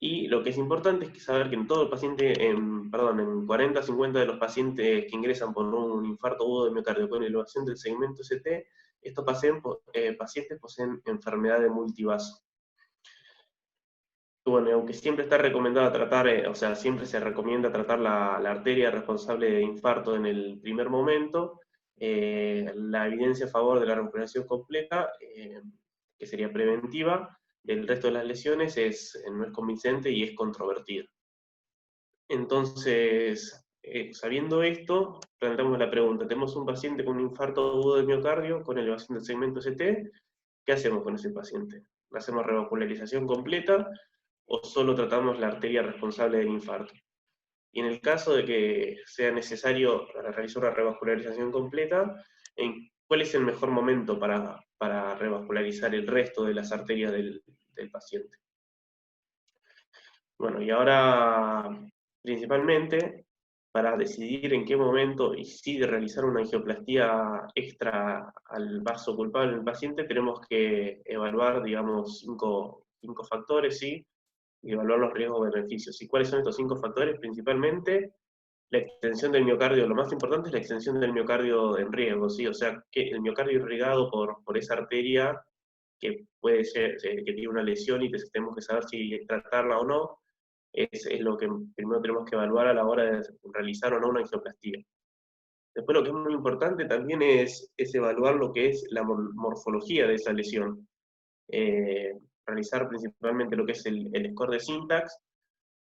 Y lo que es importante es que saber que en todo el paciente, en 40-50 de los pacientes que ingresan por un infarto agudo de miocardio con elevación del segmento ST, estos pacientes poseen enfermedad de multivaso. Bueno, aunque siempre está recomendado tratar, o sea, siempre se recomienda tratar la arteria responsable de infarto en el primer momento, la evidencia a favor de la recuperación completa, que sería preventiva, del resto de las lesiones no es convincente y es controvertida. Entonces, sabiendo esto, planteamos la pregunta: tenemos un paciente con un infarto agudo de miocardio con elevación del segmento ST, ¿qué hacemos con ese paciente? ¿Hacemos revascularización completa o solo tratamos la arteria responsable del infarto? Y en el caso de que sea necesario realizar una revascularización completa, ¿cuál es el mejor momento para para revascularizar el resto de las arterias del paciente. Bueno, y ahora, principalmente, para decidir en qué momento y si de realizar una angioplastía extra al vaso culpable del paciente, tenemos que evaluar, digamos, cinco factores, ¿sí? Y evaluar los riesgos-beneficios. ¿Y cuáles son estos 5 factores? Principalmente, la extensión del miocardio. Lo más importante es la extensión del miocardio en riesgo, ¿sí? O sea, que el miocardio irrigado por esa arteria que puede ser, que tiene una lesión y que tenemos que saber si tratarla o no, es lo que primero tenemos que evaluar a la hora de realizar o no una angioplastía. Después lo que es muy importante también es evaluar lo que es la morfología de esa lesión. Realizar principalmente lo que es el score de Syntax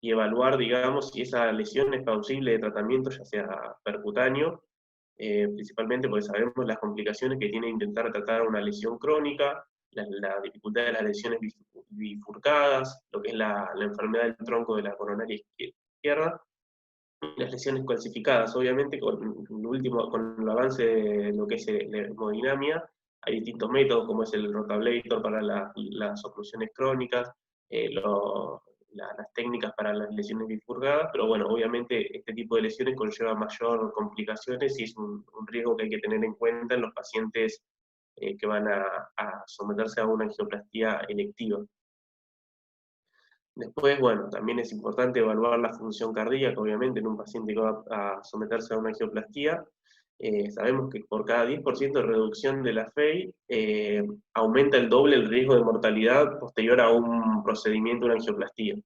y evaluar, digamos, si esa lesión es plausible de tratamiento, ya sea percutáneo, principalmente porque sabemos las complicaciones que tiene intentar tratar una lesión crónica, la dificultad de las lesiones bifurcadas, lo que es la enfermedad del tronco de la coronaria izquierda, y las lesiones calcificadas. Obviamente, con el avance de lo que es la hemodinamia, hay distintos métodos, como es el rotablator para las oclusiones crónicas, las técnicas para las lesiones bifurcadas, pero bueno, obviamente este tipo de lesiones conlleva mayor complicaciones y es un riesgo que hay que tener en cuenta en los pacientes que van a someterse a una angioplastía electiva. Después, bueno, también es importante evaluar la función cardíaca, obviamente, en un paciente que va a someterse a una angioplastía. Sabemos que por cada 10% de reducción de la FEI, aumenta el doble el riesgo de mortalidad posterior a un procedimiento, una angioplastía.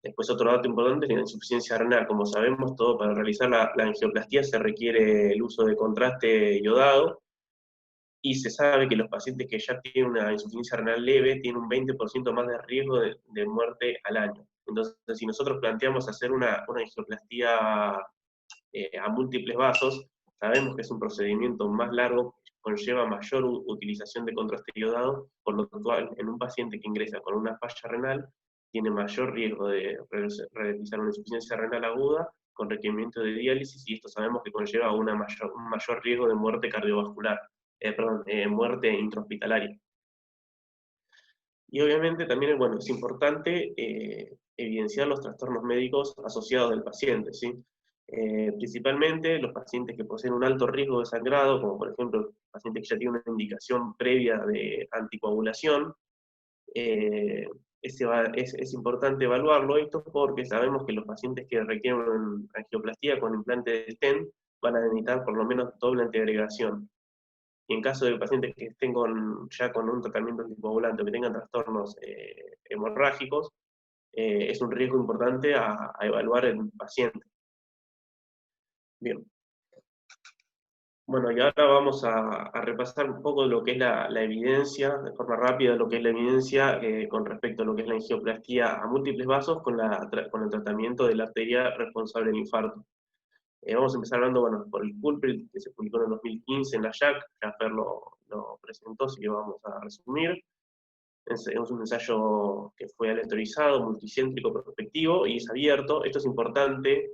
Después otro dato importante es la insuficiencia renal. Como sabemos, todo para realizar la angioplastía se requiere el uso de contraste iodado, y se sabe que los pacientes que ya tienen una insuficiencia renal leve tienen un 20% más de riesgo de muerte al año. Entonces, si nosotros planteamos hacer una angioplastía a múltiples vasos, sabemos que es un procedimiento más largo, conlleva mayor utilización de contraste iodado, por lo cual en un paciente que ingresa con una falla renal, tiene mayor riesgo de realizar una insuficiencia renal aguda con requerimiento de diálisis, y esto sabemos que conlleva un mayor riesgo de muerte cardiovascular, muerte intrahospitalaria. Y obviamente también, bueno, es importante evidenciar los trastornos médicos asociados del paciente, ¿sí? Principalmente los pacientes que poseen un alto riesgo de sangrado, como por ejemplo pacientes que ya tienen una indicación previa de anticoagulación. Es importante evaluarlo esto porque sabemos que los pacientes que requieren una angioplastía con implante de stent van a necesitar por lo menos doble antiagregación. Y en caso de pacientes que estén ya con un tratamiento anticoagulante o que tengan trastornos hemorrágicos, es un riesgo importante a evaluar en el paciente. Bien. Bueno, y ahora vamos a repasar un poco lo que es la evidencia, de forma rápida, lo que es la evidencia con respecto a lo que es la angioplastía a múltiples vasos con el tratamiento de la arteria responsable del infarto. Vamos a empezar hablando, bueno, por el culprit, que se publicó en el 2015 en la JACC, ya Fer lo presentó, así que vamos a resumir. Es un ensayo que fue aleatorizado, multicéntrico, prospectivo, y es abierto. Esto es importante,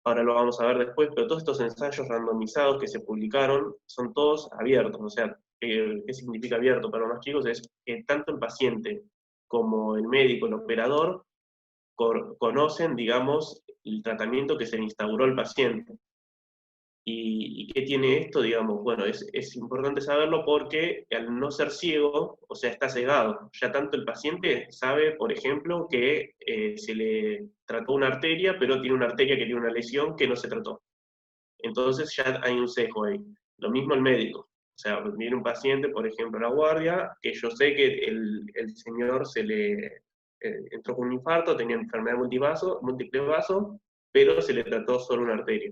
ahora lo vamos a ver después, pero todos estos ensayos randomizados que se publicaron son todos abiertos. O sea, ¿qué significa abierto para los más chicos? Es que tanto el paciente como el médico, el operador, conocen, digamos, el tratamiento que se le instauró al paciente. ¿Y qué tiene esto? Digamos, bueno, es importante saberlo porque al no ser ciego, o sea, está cegado. Ya tanto el paciente sabe, por ejemplo, que se le trató una arteria, pero tiene una arteria que tiene una lesión que no se trató. Entonces ya hay un sesgo ahí. Lo mismo el médico. O sea, viene un paciente, por ejemplo, a la guardia, que yo sé que el señor se le entró con un infarto, tenía enfermedad múltiple vaso, pero se le trató solo una arteria.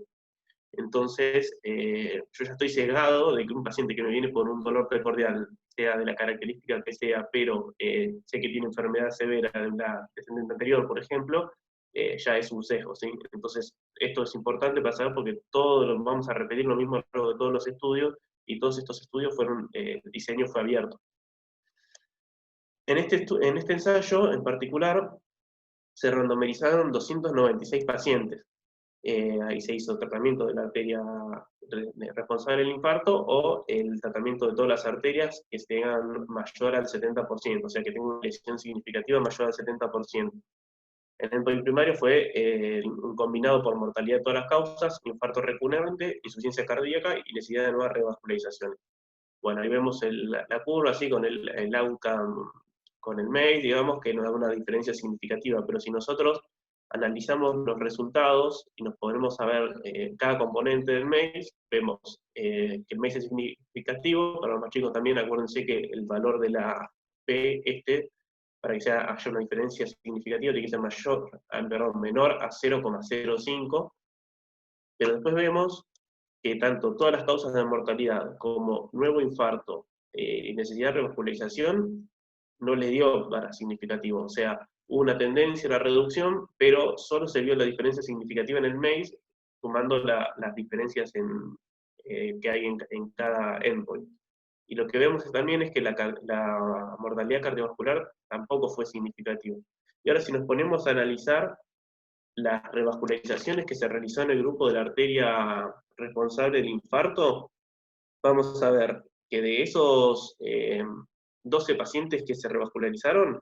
Entonces, yo ya estoy cegado de que un paciente que me viene por un dolor precordial, sea de la característica que sea, pero sé que tiene enfermedad severa de la descendente anterior, por ejemplo, ya es un sesgo, ¿sí? Entonces, esto es importante para saber porque vamos a repetir lo mismo a lo largo de todos los estudios, y todos estos estudios el diseño fue abierto. En este ensayo, en particular, se randomizaron 296 pacientes. ahí se hizo tratamiento de la arteria responsable del infarto, o el tratamiento de todas las arterias que tengan mayor al 70%, o sea, que tengan una lesión significativa mayor al 70%. El endpoint primario fue un combinado por mortalidad de todas las causas, infarto recurrente, insuficiencia cardíaca y necesidad de nuevas revascularizaciones. Bueno, ahí vemos la curva así con el outcome, con el MACE, digamos que no da una diferencia significativa, pero si nosotros analizamos los resultados y nos ponemos a ver cada componente del MACE, vemos que el MACE es significativo. Para los más chicos también, acuérdense que el valor de la P, para que haya una diferencia significativa, tiene que ser menor a 0,05, pero después vemos que tanto todas las causas de mortalidad como nuevo infarto y necesidad de revascularización no le dio para significativo. O sea, hubo una tendencia a la reducción, pero solo se vio la diferencia significativa en el MACE, sumando las diferencias que hay en cada endpoint. Y lo que vemos también es que la mortalidad cardiovascular tampoco fue significativa. Y ahora si nos ponemos a analizar las revascularizaciones que se realizó en el grupo de la arteria responsable del infarto, vamos a ver que de esos 12 pacientes que se revascularizaron,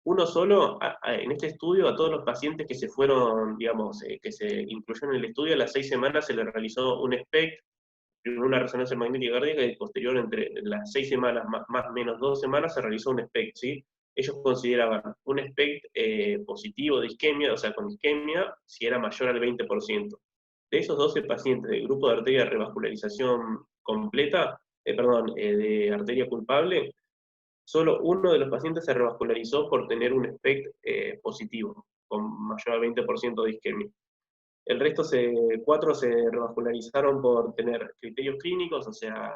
uno solo, en este estudio, a todos los pacientes que se fueron, digamos, que se incluyeron en el estudio, a las 6 semanas se les realizó un SPECT, primero una resonancia magnética cardíaca, y posterior, entre las 6 semanas más o menos 2 semanas, se realizó un SPECT, ¿sí? Ellos consideraban un SPECT positivo de isquemia, o sea, con isquemia, si era mayor al 20%. De esos 12 pacientes del grupo de arteria de revascularización completa, de arteria culpable, solo uno de los pacientes se revascularizó por tener un SPECT positivo, con mayor al 20% de isquemia. El resto, 4 se revascularizaron por tener criterios clínicos, o sea,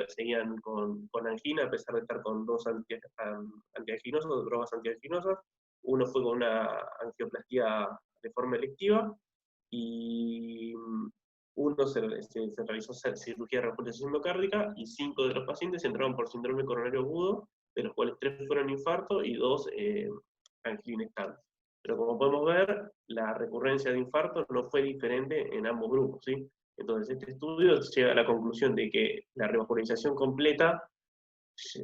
seguían con angina, a pesar de estar con dos antianginosos, drogas antianginosas. Uno fue con una angioplastía de forma electiva, y uno se realizó cirugía de revascularización miocárdica, y 5 de los pacientes entraron por síndrome coronario agudo, de los cuales 3 fueron infarto y 2 angina estable. Pero como podemos ver, la recurrencia de infarto no fue diferente en ambos grupos, ¿sí? Entonces, este estudio llega a la conclusión de que la revascularización completa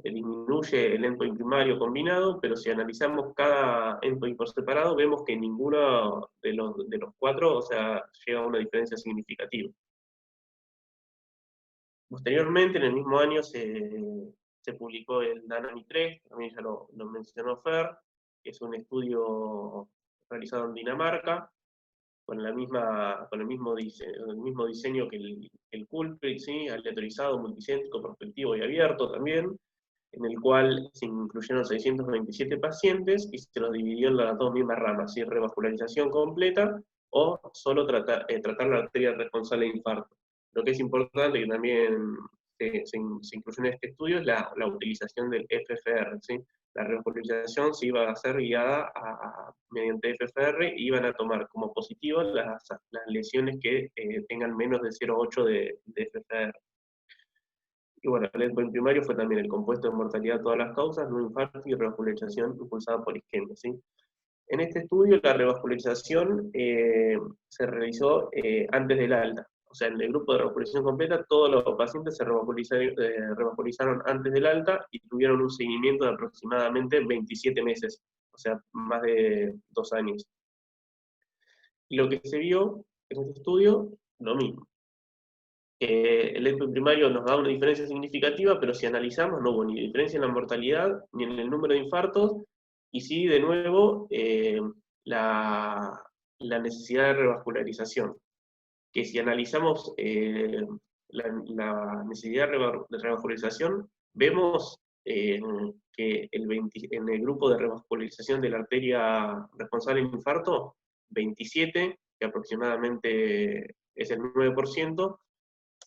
disminuye el endpoint primario combinado, pero si analizamos cada endpoint por separado, vemos que ninguno de los 4, o sea, llega a una diferencia significativa. Posteriormente, en el mismo año, se publicó el DANAMI-3, también ya lo mencionó Fer, que es un estudio realizado en Dinamarca, con el mismo diseño que el CULPRIT, ¿sí? Aleatorizado, multicéntrico, prospectivo y abierto también, en el cual se incluyeron 627 pacientes y se los dividió en las dos mismas ramas, ¿sí? Revascularización completa o solo tratar la arteria responsable de infarto. Lo que es importante, que también se incluyó en este estudio, es la utilización del FFR, ¿sí? La revascularización se iba a hacer guiada mediante FFR, y iban a tomar como positivo las lesiones que tengan menos de 0,8 de FFR. Y bueno, el endpoint primario fue también el compuesto de mortalidad de todas las causas, no infarto y revascularización impulsada por isquemia, ¿sí? En este estudio, la revascularización se realizó antes del alta. O sea, en el grupo de revascularización completa, todos los pacientes se revascularizaron antes del alta y tuvieron un seguimiento de aproximadamente 27 meses, o sea, más de 2 años. Y lo que se vio en este estudio, lo mismo. El endpoint primario nos da una diferencia significativa, pero si analizamos, no hubo ni diferencia en la mortalidad, ni en el número de infartos, y sí, de nuevo, la necesidad de revascularización. Que si analizamos la necesidad de revascularización, vemos que en el grupo de revascularización de la arteria responsable de infarto, 27, que aproximadamente es el 9%,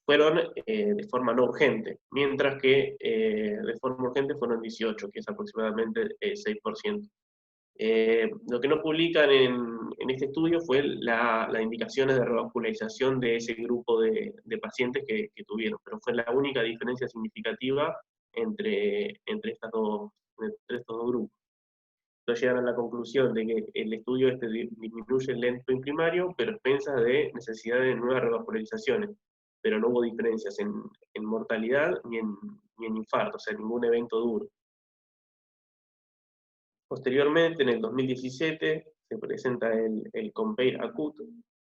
fueron de forma no urgente, mientras que de forma urgente fueron 18, que es aproximadamente 6%. Lo que no publican en este estudio fue las indicaciones de revascularización de ese grupo de pacientes que tuvieron, pero fue la única diferencia significativa entre estos dos grupos. Entonces llegan a la conclusión de que el estudio este disminuye el endpoint primario, pero a expensas de necesidad de nuevas revascularizaciones. Pero no hubo diferencias en mortalidad ni en infarto, o sea, ningún evento duro. Posteriormente, en el 2017, se presenta el Compare Acute,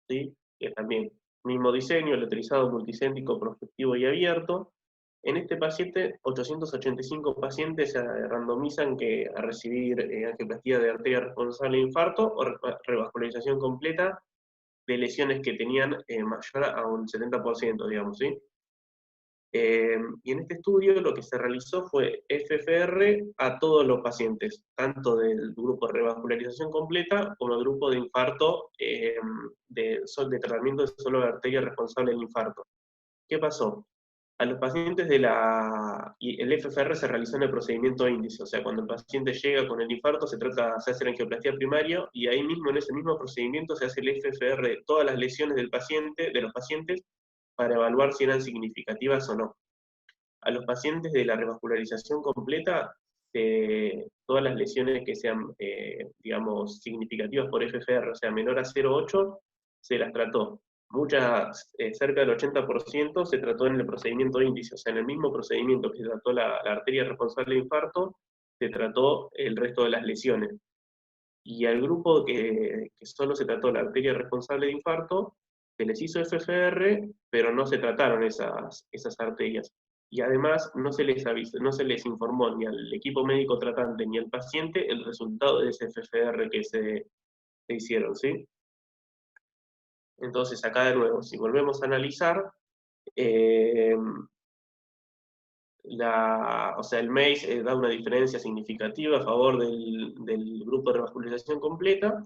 ¿sí? Que también mismo diseño, letrizado multicéntrico, prospectivo y abierto. En este paciente, 885 pacientes se randomizan a recibir angioplastía de arteria responsable de infarto o revascularización completa de lesiones que tenían mayor a un 70%, digamos, ¿sí? Y en este estudio lo que se realizó fue FFR a todos los pacientes, tanto del grupo de revascularización completa como el grupo de infarto de tratamiento de solo la arteria responsable del infarto. ¿Qué pasó? A los pacientes y el FFR se realizó en el procedimiento índice, o sea, cuando el paciente llega con el infarto se hace la angioplastia primaria y ahí mismo, en ese mismo procedimiento, se hace el FFR de todas las lesiones de los pacientes, para evaluar si eran significativas o no. A los pacientes de la revascularización completa, todas las lesiones que sean, digamos, significativas por FFR, o sea, menor a 0,8, se las trató. Muchas, cerca del 80%, se trató en el procedimiento índice, o sea, en el mismo procedimiento que se trató la arteria responsable de infarto, se trató el resto de las lesiones. Y al grupo que solo se trató la arteria responsable de infarto, se les hizo FFR, pero no se trataron esas arterias. Y además no se les no se les informó ni al equipo médico tratante ni al paciente el resultado de ese FFR que se hicieron, ¿sí? Entonces acá de nuevo, si volvemos a analizar, eh, o sea, el MACE da una diferencia significativa a favor del grupo de revascularización completa,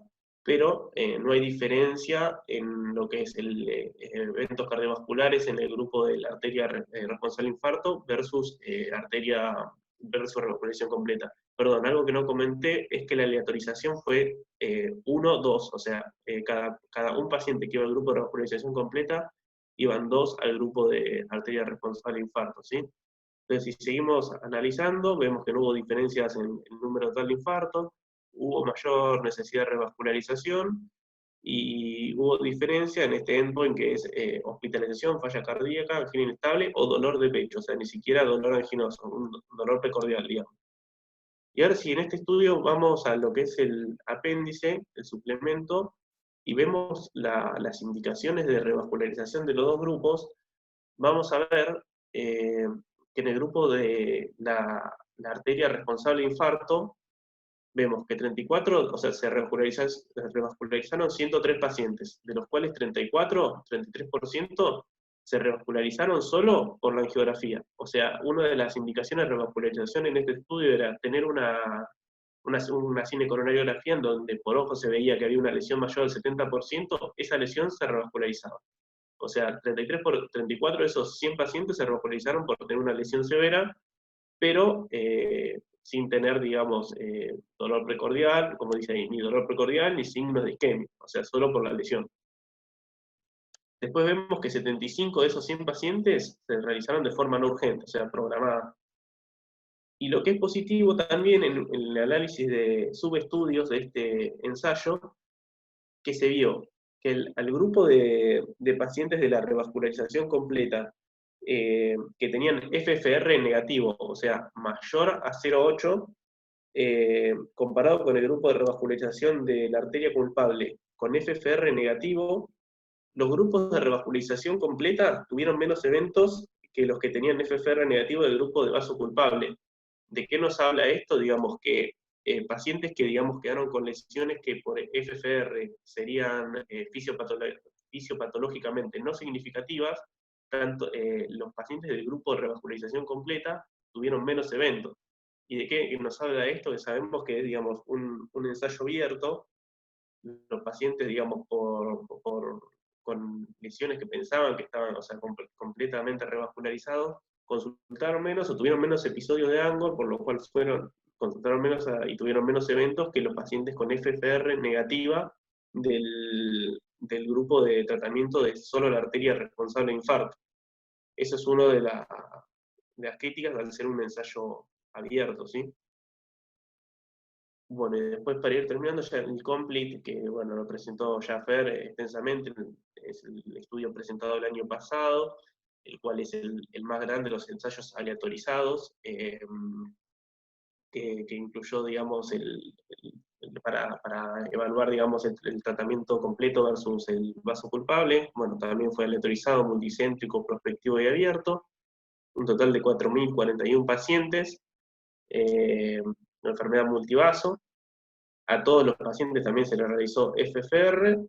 pero no hay diferencia en lo que es eventos cardiovasculares en el grupo de la arteria responsable de infarto versus revascularización completa. Perdón, algo que no comenté es que la aleatorización fue 1-2, o sea, cada un paciente que iba al grupo de revascularización completa, iban 2 al grupo de arteria responsable de infarto, ¿sí? Entonces, si seguimos analizando, vemos que no hubo diferencias en el número total de infartos, hubo mayor necesidad de revascularización, y hubo diferencia en este endpoint que es hospitalización, falla cardíaca, angina inestable o dolor de pecho, o sea, ni siquiera dolor anginoso, un dolor precordial, digamos. Y ahora si en este estudio vamos a lo que es el apéndice, el suplemento, y vemos las indicaciones de revascularización de los dos grupos, vamos a ver que en el grupo de la arteria responsable de infarto, vemos que 34, o sea, se revascularizaron 103 pacientes, de los cuales 34, 33%, se revascularizaron solo por la angiografía. O sea, una de las indicaciones de revascularización en este estudio era tener una cinecoronariografía en donde por ojo se veía que había una lesión mayor al 70%, esa lesión se revascularizaba. O sea, 34 de esos 100 pacientes se revascularizaron por tener una lesión severa, pero sin tener, digamos, dolor precordial, como dice ahí, ni dolor precordial ni signos de isquemia, o sea, solo por la lesión. Después vemos que 75 de esos 100 pacientes se realizaron de forma no urgente, o sea, programada. Y lo que es positivo también en el análisis de subestudios de este ensayo, que se vio que al grupo de pacientes de la revascularización completa que tenían FFR negativo, o sea, mayor a 0,8, comparado con el grupo de revascularización de la arteria culpable con FFR negativo, los grupos de revascularización completa tuvieron menos eventos que los que tenían FFR negativo del grupo de vaso culpable. ¿De qué nos habla esto? Digamos que pacientes que, digamos, quedaron con lesiones que por FFR serían fisiopatológicamente no significativas, tanto los pacientes del grupo de revascularización completa tuvieron menos eventos. ¿Y de qué nos habla esto? Que sabemos que, digamos, un ensayo abierto, los pacientes, digamos, con lesiones que pensaban que estaban, o sea, completamente revascularizados, consultaron menos o tuvieron menos episodios de Angor, por lo cual consultaron menos y tuvieron menos eventos que los pacientes con FFR negativa del grupo de tratamiento de solo la arteria responsable de infarto. Eso es una de las críticas al ser un ensayo abierto, ¿sí? Bueno, y después para ir terminando ya el Complete, que bueno, lo presentó ya Fer extensamente, es el estudio presentado el año pasado, el cual es el más grande de los ensayos aleatorizados, que incluyó, digamos, para evaluar, digamos, el tratamiento completo versus el vaso culpable. Bueno, también fue aleatorizado, multicéntrico, prospectivo y abierto, un total de 4.041 pacientes, una enfermedad multivaso. A todos los pacientes también se les realizó FFR,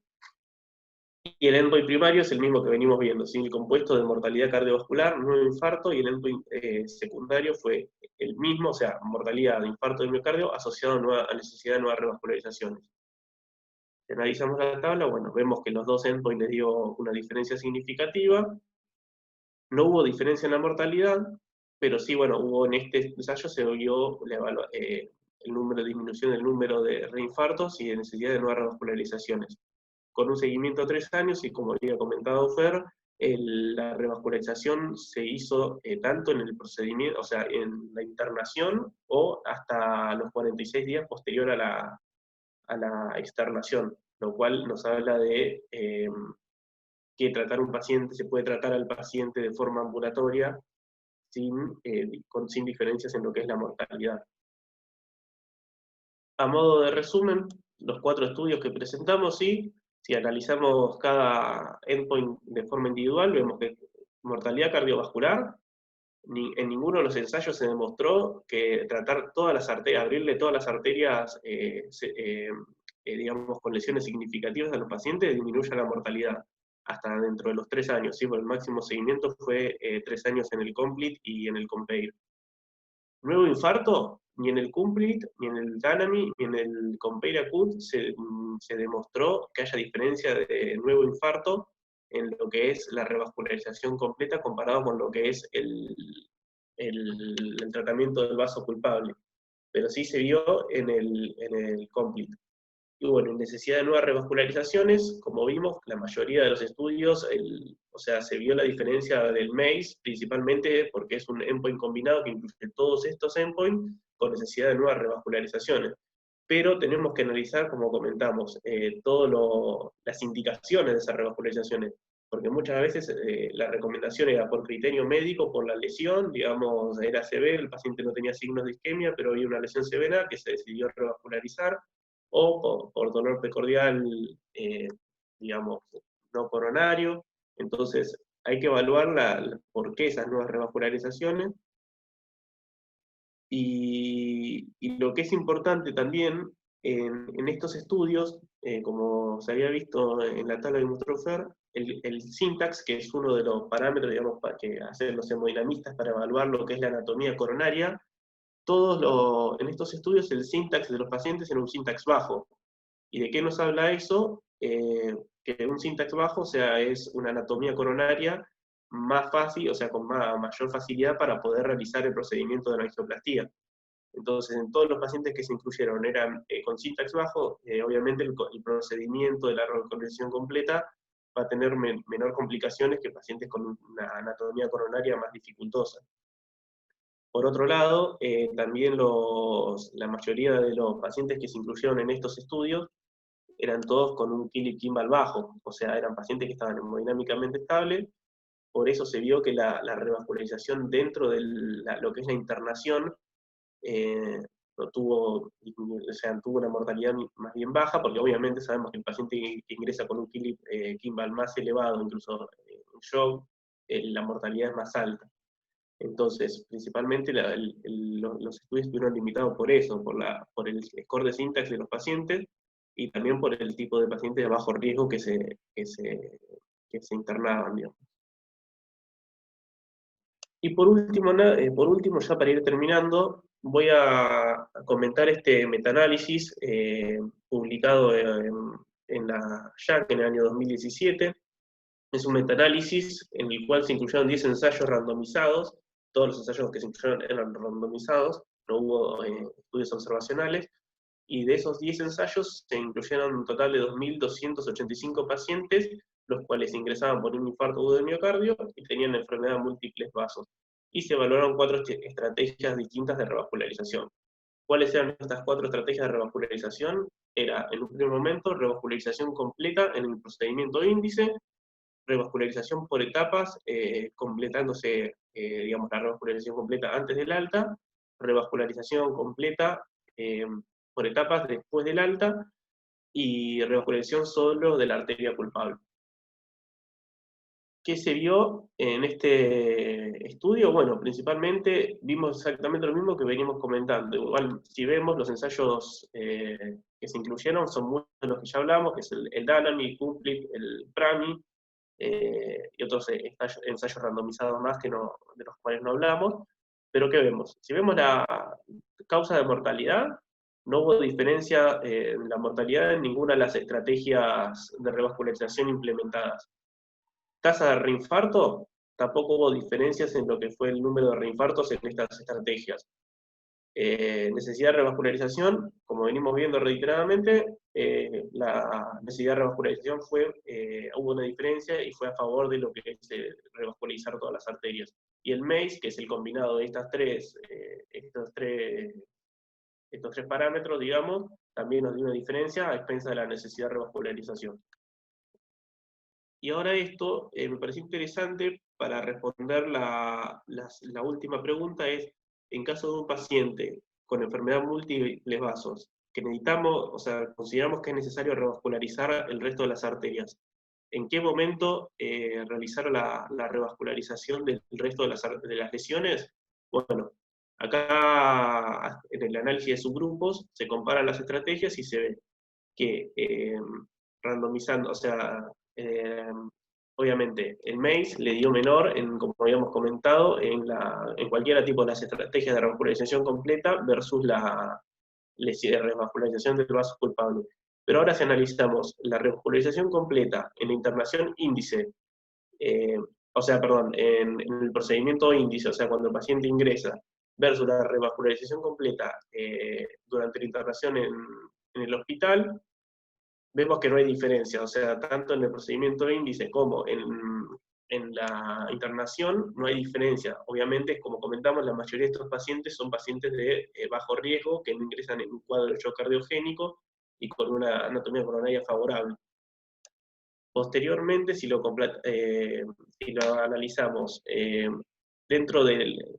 y el endpoint primario es el mismo que venimos viendo, ¿sí? El compuesto de mortalidad cardiovascular, nuevo infarto, y el endpoint secundario fue el mismo, o sea, mortalidad de infarto de miocardio asociado a necesidad de nuevas revascularizaciones. Si analizamos la tabla, bueno, vemos que los dos endpoints les dio una diferencia significativa. No hubo diferencia en la mortalidad, pero sí, bueno, hubo en este ensayo se vio el número de disminución del número de reinfartos y de necesidad de nuevas revascularizaciones. Con un seguimiento a 3 años, y como había comentado Fer, la revascularización se hizo tanto en el procedimiento, o sea, en la internación, o hasta los 46 días posterior a la externación, lo cual nos habla de que tratar un paciente, se puede tratar al paciente de forma ambulatoria sin diferencias en lo que es la mortalidad. A modo de resumen, los 4 estudios que presentamos, sí, si analizamos cada endpoint de forma individual, vemos que mortalidad cardiovascular, en ninguno de los ensayos se demostró que tratar todas las arterias, abrirle todas las arterias, digamos, con lesiones significativas a los pacientes, disminuya la mortalidad hasta dentro de los 3 años, ¿sí? Porque el máximo seguimiento fue 3 años en el Complete y en el Compare. Nuevo infarto, ni en el Complete, ni en el Dynamic, ni en el Compare Acute se demostró que haya diferencia de nuevo infarto en lo que es la revascularización completa comparado con lo que es el tratamiento del vaso culpable. Pero sí se vio en el Complete. Y bueno, en necesidad de nuevas revascularizaciones, como vimos, la mayoría de los estudios, o sea, se vio la diferencia del MACE, principalmente porque es un endpoint combinado que incluye todos estos endpoints con necesidad de nuevas revascularizaciones. Pero tenemos que analizar, como comentamos, todas las indicaciones de esas revascularizaciones, porque muchas veces la recomendación era por criterio médico, por la lesión, digamos, era severa, el paciente no tenía signos de isquemia, pero había una lesión severa que se decidió revascularizar, o por dolor precordial, digamos, no coronario. Entonces, hay que evaluar por qué esas nuevas revascularizaciones. Y lo que es importante también en estos estudios, como se había visto en la tabla de mostró Fer, el syntax, que es uno de los parámetros, digamos, para que hacen los hemodinamistas para evaluar lo que es la anatomía coronaria, en estos estudios el syntax de los pacientes era un syntax bajo. ¿Y de qué nos habla eso? Que un syntax bajo, o sea, es una anatomía coronaria más fácil, o sea, con mayor facilidad para poder realizar el procedimiento de la angioplastia. Entonces, en todos los pacientes que se incluyeron eran con syntax bajo, obviamente el procedimiento de la reconstrucción completa va a tener menor complicaciones que pacientes con una anatomía coronaria más dificultosa. Por otro lado, también la mayoría de los pacientes que se incluyeron en estos estudios eran todos con un Killick-Kimball bajo, o sea, eran pacientes que estaban hemodinámicamente estables. Por eso se vio que la revascularización dentro de lo que es la internación no tuvo, o sea, tuvo una mortalidad más bien baja, porque obviamente sabemos que el paciente que ingresa con un Killick-Kimball más elevado, incluso en shock, la mortalidad es más alta. Entonces, principalmente los estudios estuvieron limitados por eso, por el score de syntax de los pacientes, y también por el tipo de pacientes de bajo riesgo que se internaban, digamos. Y por último, ya para ir terminando, voy a comentar este metaanálisis publicado en la JACC en el año 2017. Es un metaanálisis en el cual se incluyeron 10 ensayos randomizados. Todos los ensayos que se incluyeron eran randomizados, no hubo estudios observacionales, y de esos 10 ensayos se incluyeron un total de 2.285 pacientes, los cuales ingresaban por un infarto agudo de miocardio y tenían enfermedad múltiples vasos. Y se evaluaron 4 estrategias distintas de revascularización. ¿Cuáles eran estas 4 estrategias de revascularización? Era, en un primer momento, revascularización completa en el procedimiento índice, revascularización por etapas, completándose, digamos, la revascularización completa antes del alta, revascularización completa por etapas después del alta, y revascularización solo de la arteria culpable. ¿Qué se vio en este estudio? Bueno, principalmente vimos exactamente lo mismo que veníamos comentando. Igual, si vemos los ensayos que se incluyeron, son muchos de los que ya hablamos, que es el DANAMI, el CUMPLIT, el PRAMI, y otros ensayos randomizados más de los cuales no hablamos. Pero ¿qué vemos? Si vemos la causa de mortalidad, no hubo diferencia en la mortalidad en ninguna de las estrategias de revascularización implementadas. Tasa de reinfarto, tampoco hubo diferencias en lo que fue el número de reinfartos en estas estrategias. Necesidad de revascularización, como venimos viendo reiteradamente, la necesidad de revascularización hubo una diferencia y fue a favor de lo que es revascularizar todas las arterias. Y el MACE, que es el combinado de estos tres parámetros, digamos, también nos dio una diferencia a expensas de la necesidad de revascularización. Y ahora esto me parece interesante para responder la última pregunta, es, en caso de un paciente con enfermedad múltiples vasos, que necesitamos, o sea, consideramos que es necesario revascularizar el resto de las arterias, ¿en qué momento realizar la revascularización del resto de las lesiones? Bueno, acá en el análisis de subgrupos se comparan las estrategias y se ve que randomizando, o sea, obviamente el MACE le dio menor, como habíamos comentado, en cualquier tipo de las estrategias de revascularización completa versus la revascularización del vaso culpable. Pero ahora si analizamos la revascularización completa en la internación índice, o sea, perdón, en el procedimiento índice, o sea, cuando el paciente ingresa, versus la revascularización completa durante la internación en el hospital, vemos que no hay diferencia, o sea, tanto en el procedimiento índice como en la internación no hay diferencia. Obviamente, como comentamos, la mayoría de estos pacientes son pacientes de bajo riesgo, que no ingresan en un cuadro de shock cardiogénico y con una anatomía coronaria favorable. Posteriormente, si lo analizamos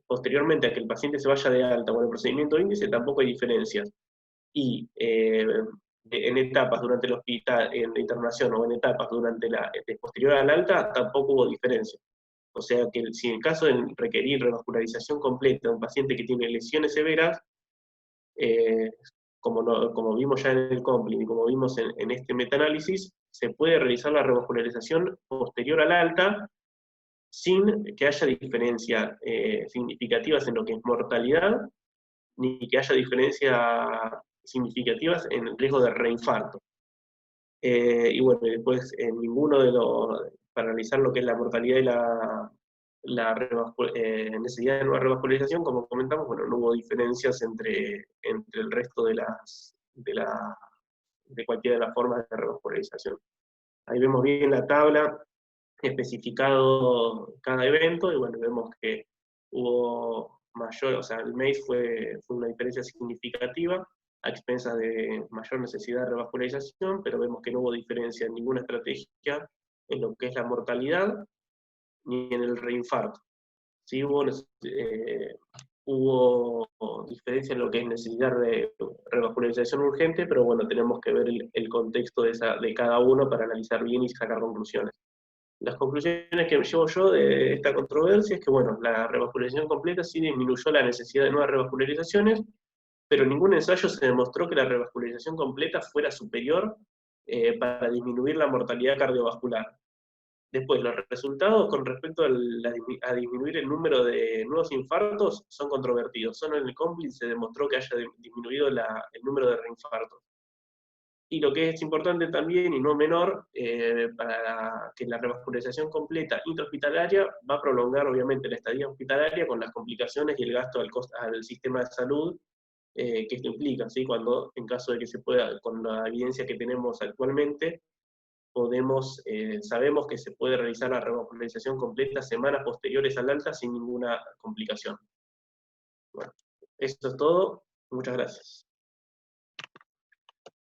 posteriormente a que el paciente se vaya de alta con el procedimiento índice, tampoco hay diferencias. Y en etapas durante el hospital, en la internación o en etapas durante posterior al alta, tampoco hubo diferencia. O sea que si en el caso de requerir revascularización completa de un paciente que tiene lesiones severas, como vimos ya en el COMPLIT y como vimos en este metaanálisis, se puede realizar la revascularización posterior al alta sin que haya diferencias significativas en lo que es mortalidad, ni que haya diferencias significativas en el riesgo de reinfarto. Y bueno, después en ninguno de para analizar lo que es la mortalidad y necesidad de nueva revascularización, como comentamos, bueno, no hubo diferencias entre el resto de cualquiera de las formas de revascularización. Ahí vemos bien la tabla, especificado cada evento, y bueno, vemos que hubo mayor, o sea, el MACE fue una diferencia significativa, a expensas de mayor necesidad de revascularización, pero vemos que no hubo diferencia en ninguna estrategia en lo que es la mortalidad, ni en el reinfarto. Sí hubo diferencia en lo que es necesidad de revascularización urgente, pero bueno, tenemos que ver el contexto de cada uno para analizar bien y sacar conclusiones. Las conclusiones que me llevo yo de esta controversia es que, bueno, la revascularización completa sí disminuyó la necesidad de nuevas revascularizaciones, pero en ningún ensayo se demostró que la revascularización completa fuera superior para disminuir la mortalidad cardiovascular. Después, los resultados con respecto a disminuir el número de nuevos infartos son controvertidos. Solo en el COMPLIT se demostró que haya disminuido el número de reinfartos. Y lo que es importante también, y no menor, para que la revascularización completa intrahospitalaria va a prolongar obviamente la estadía hospitalaria con las complicaciones y el gasto al sistema de salud que esto implica, ¿sí? Cuando, en caso de que se pueda, con la evidencia que tenemos actualmente, sabemos que se puede realizar la revascularización completa semanas posteriores al alta sin ninguna complicación. Bueno, esto es todo. Muchas gracias.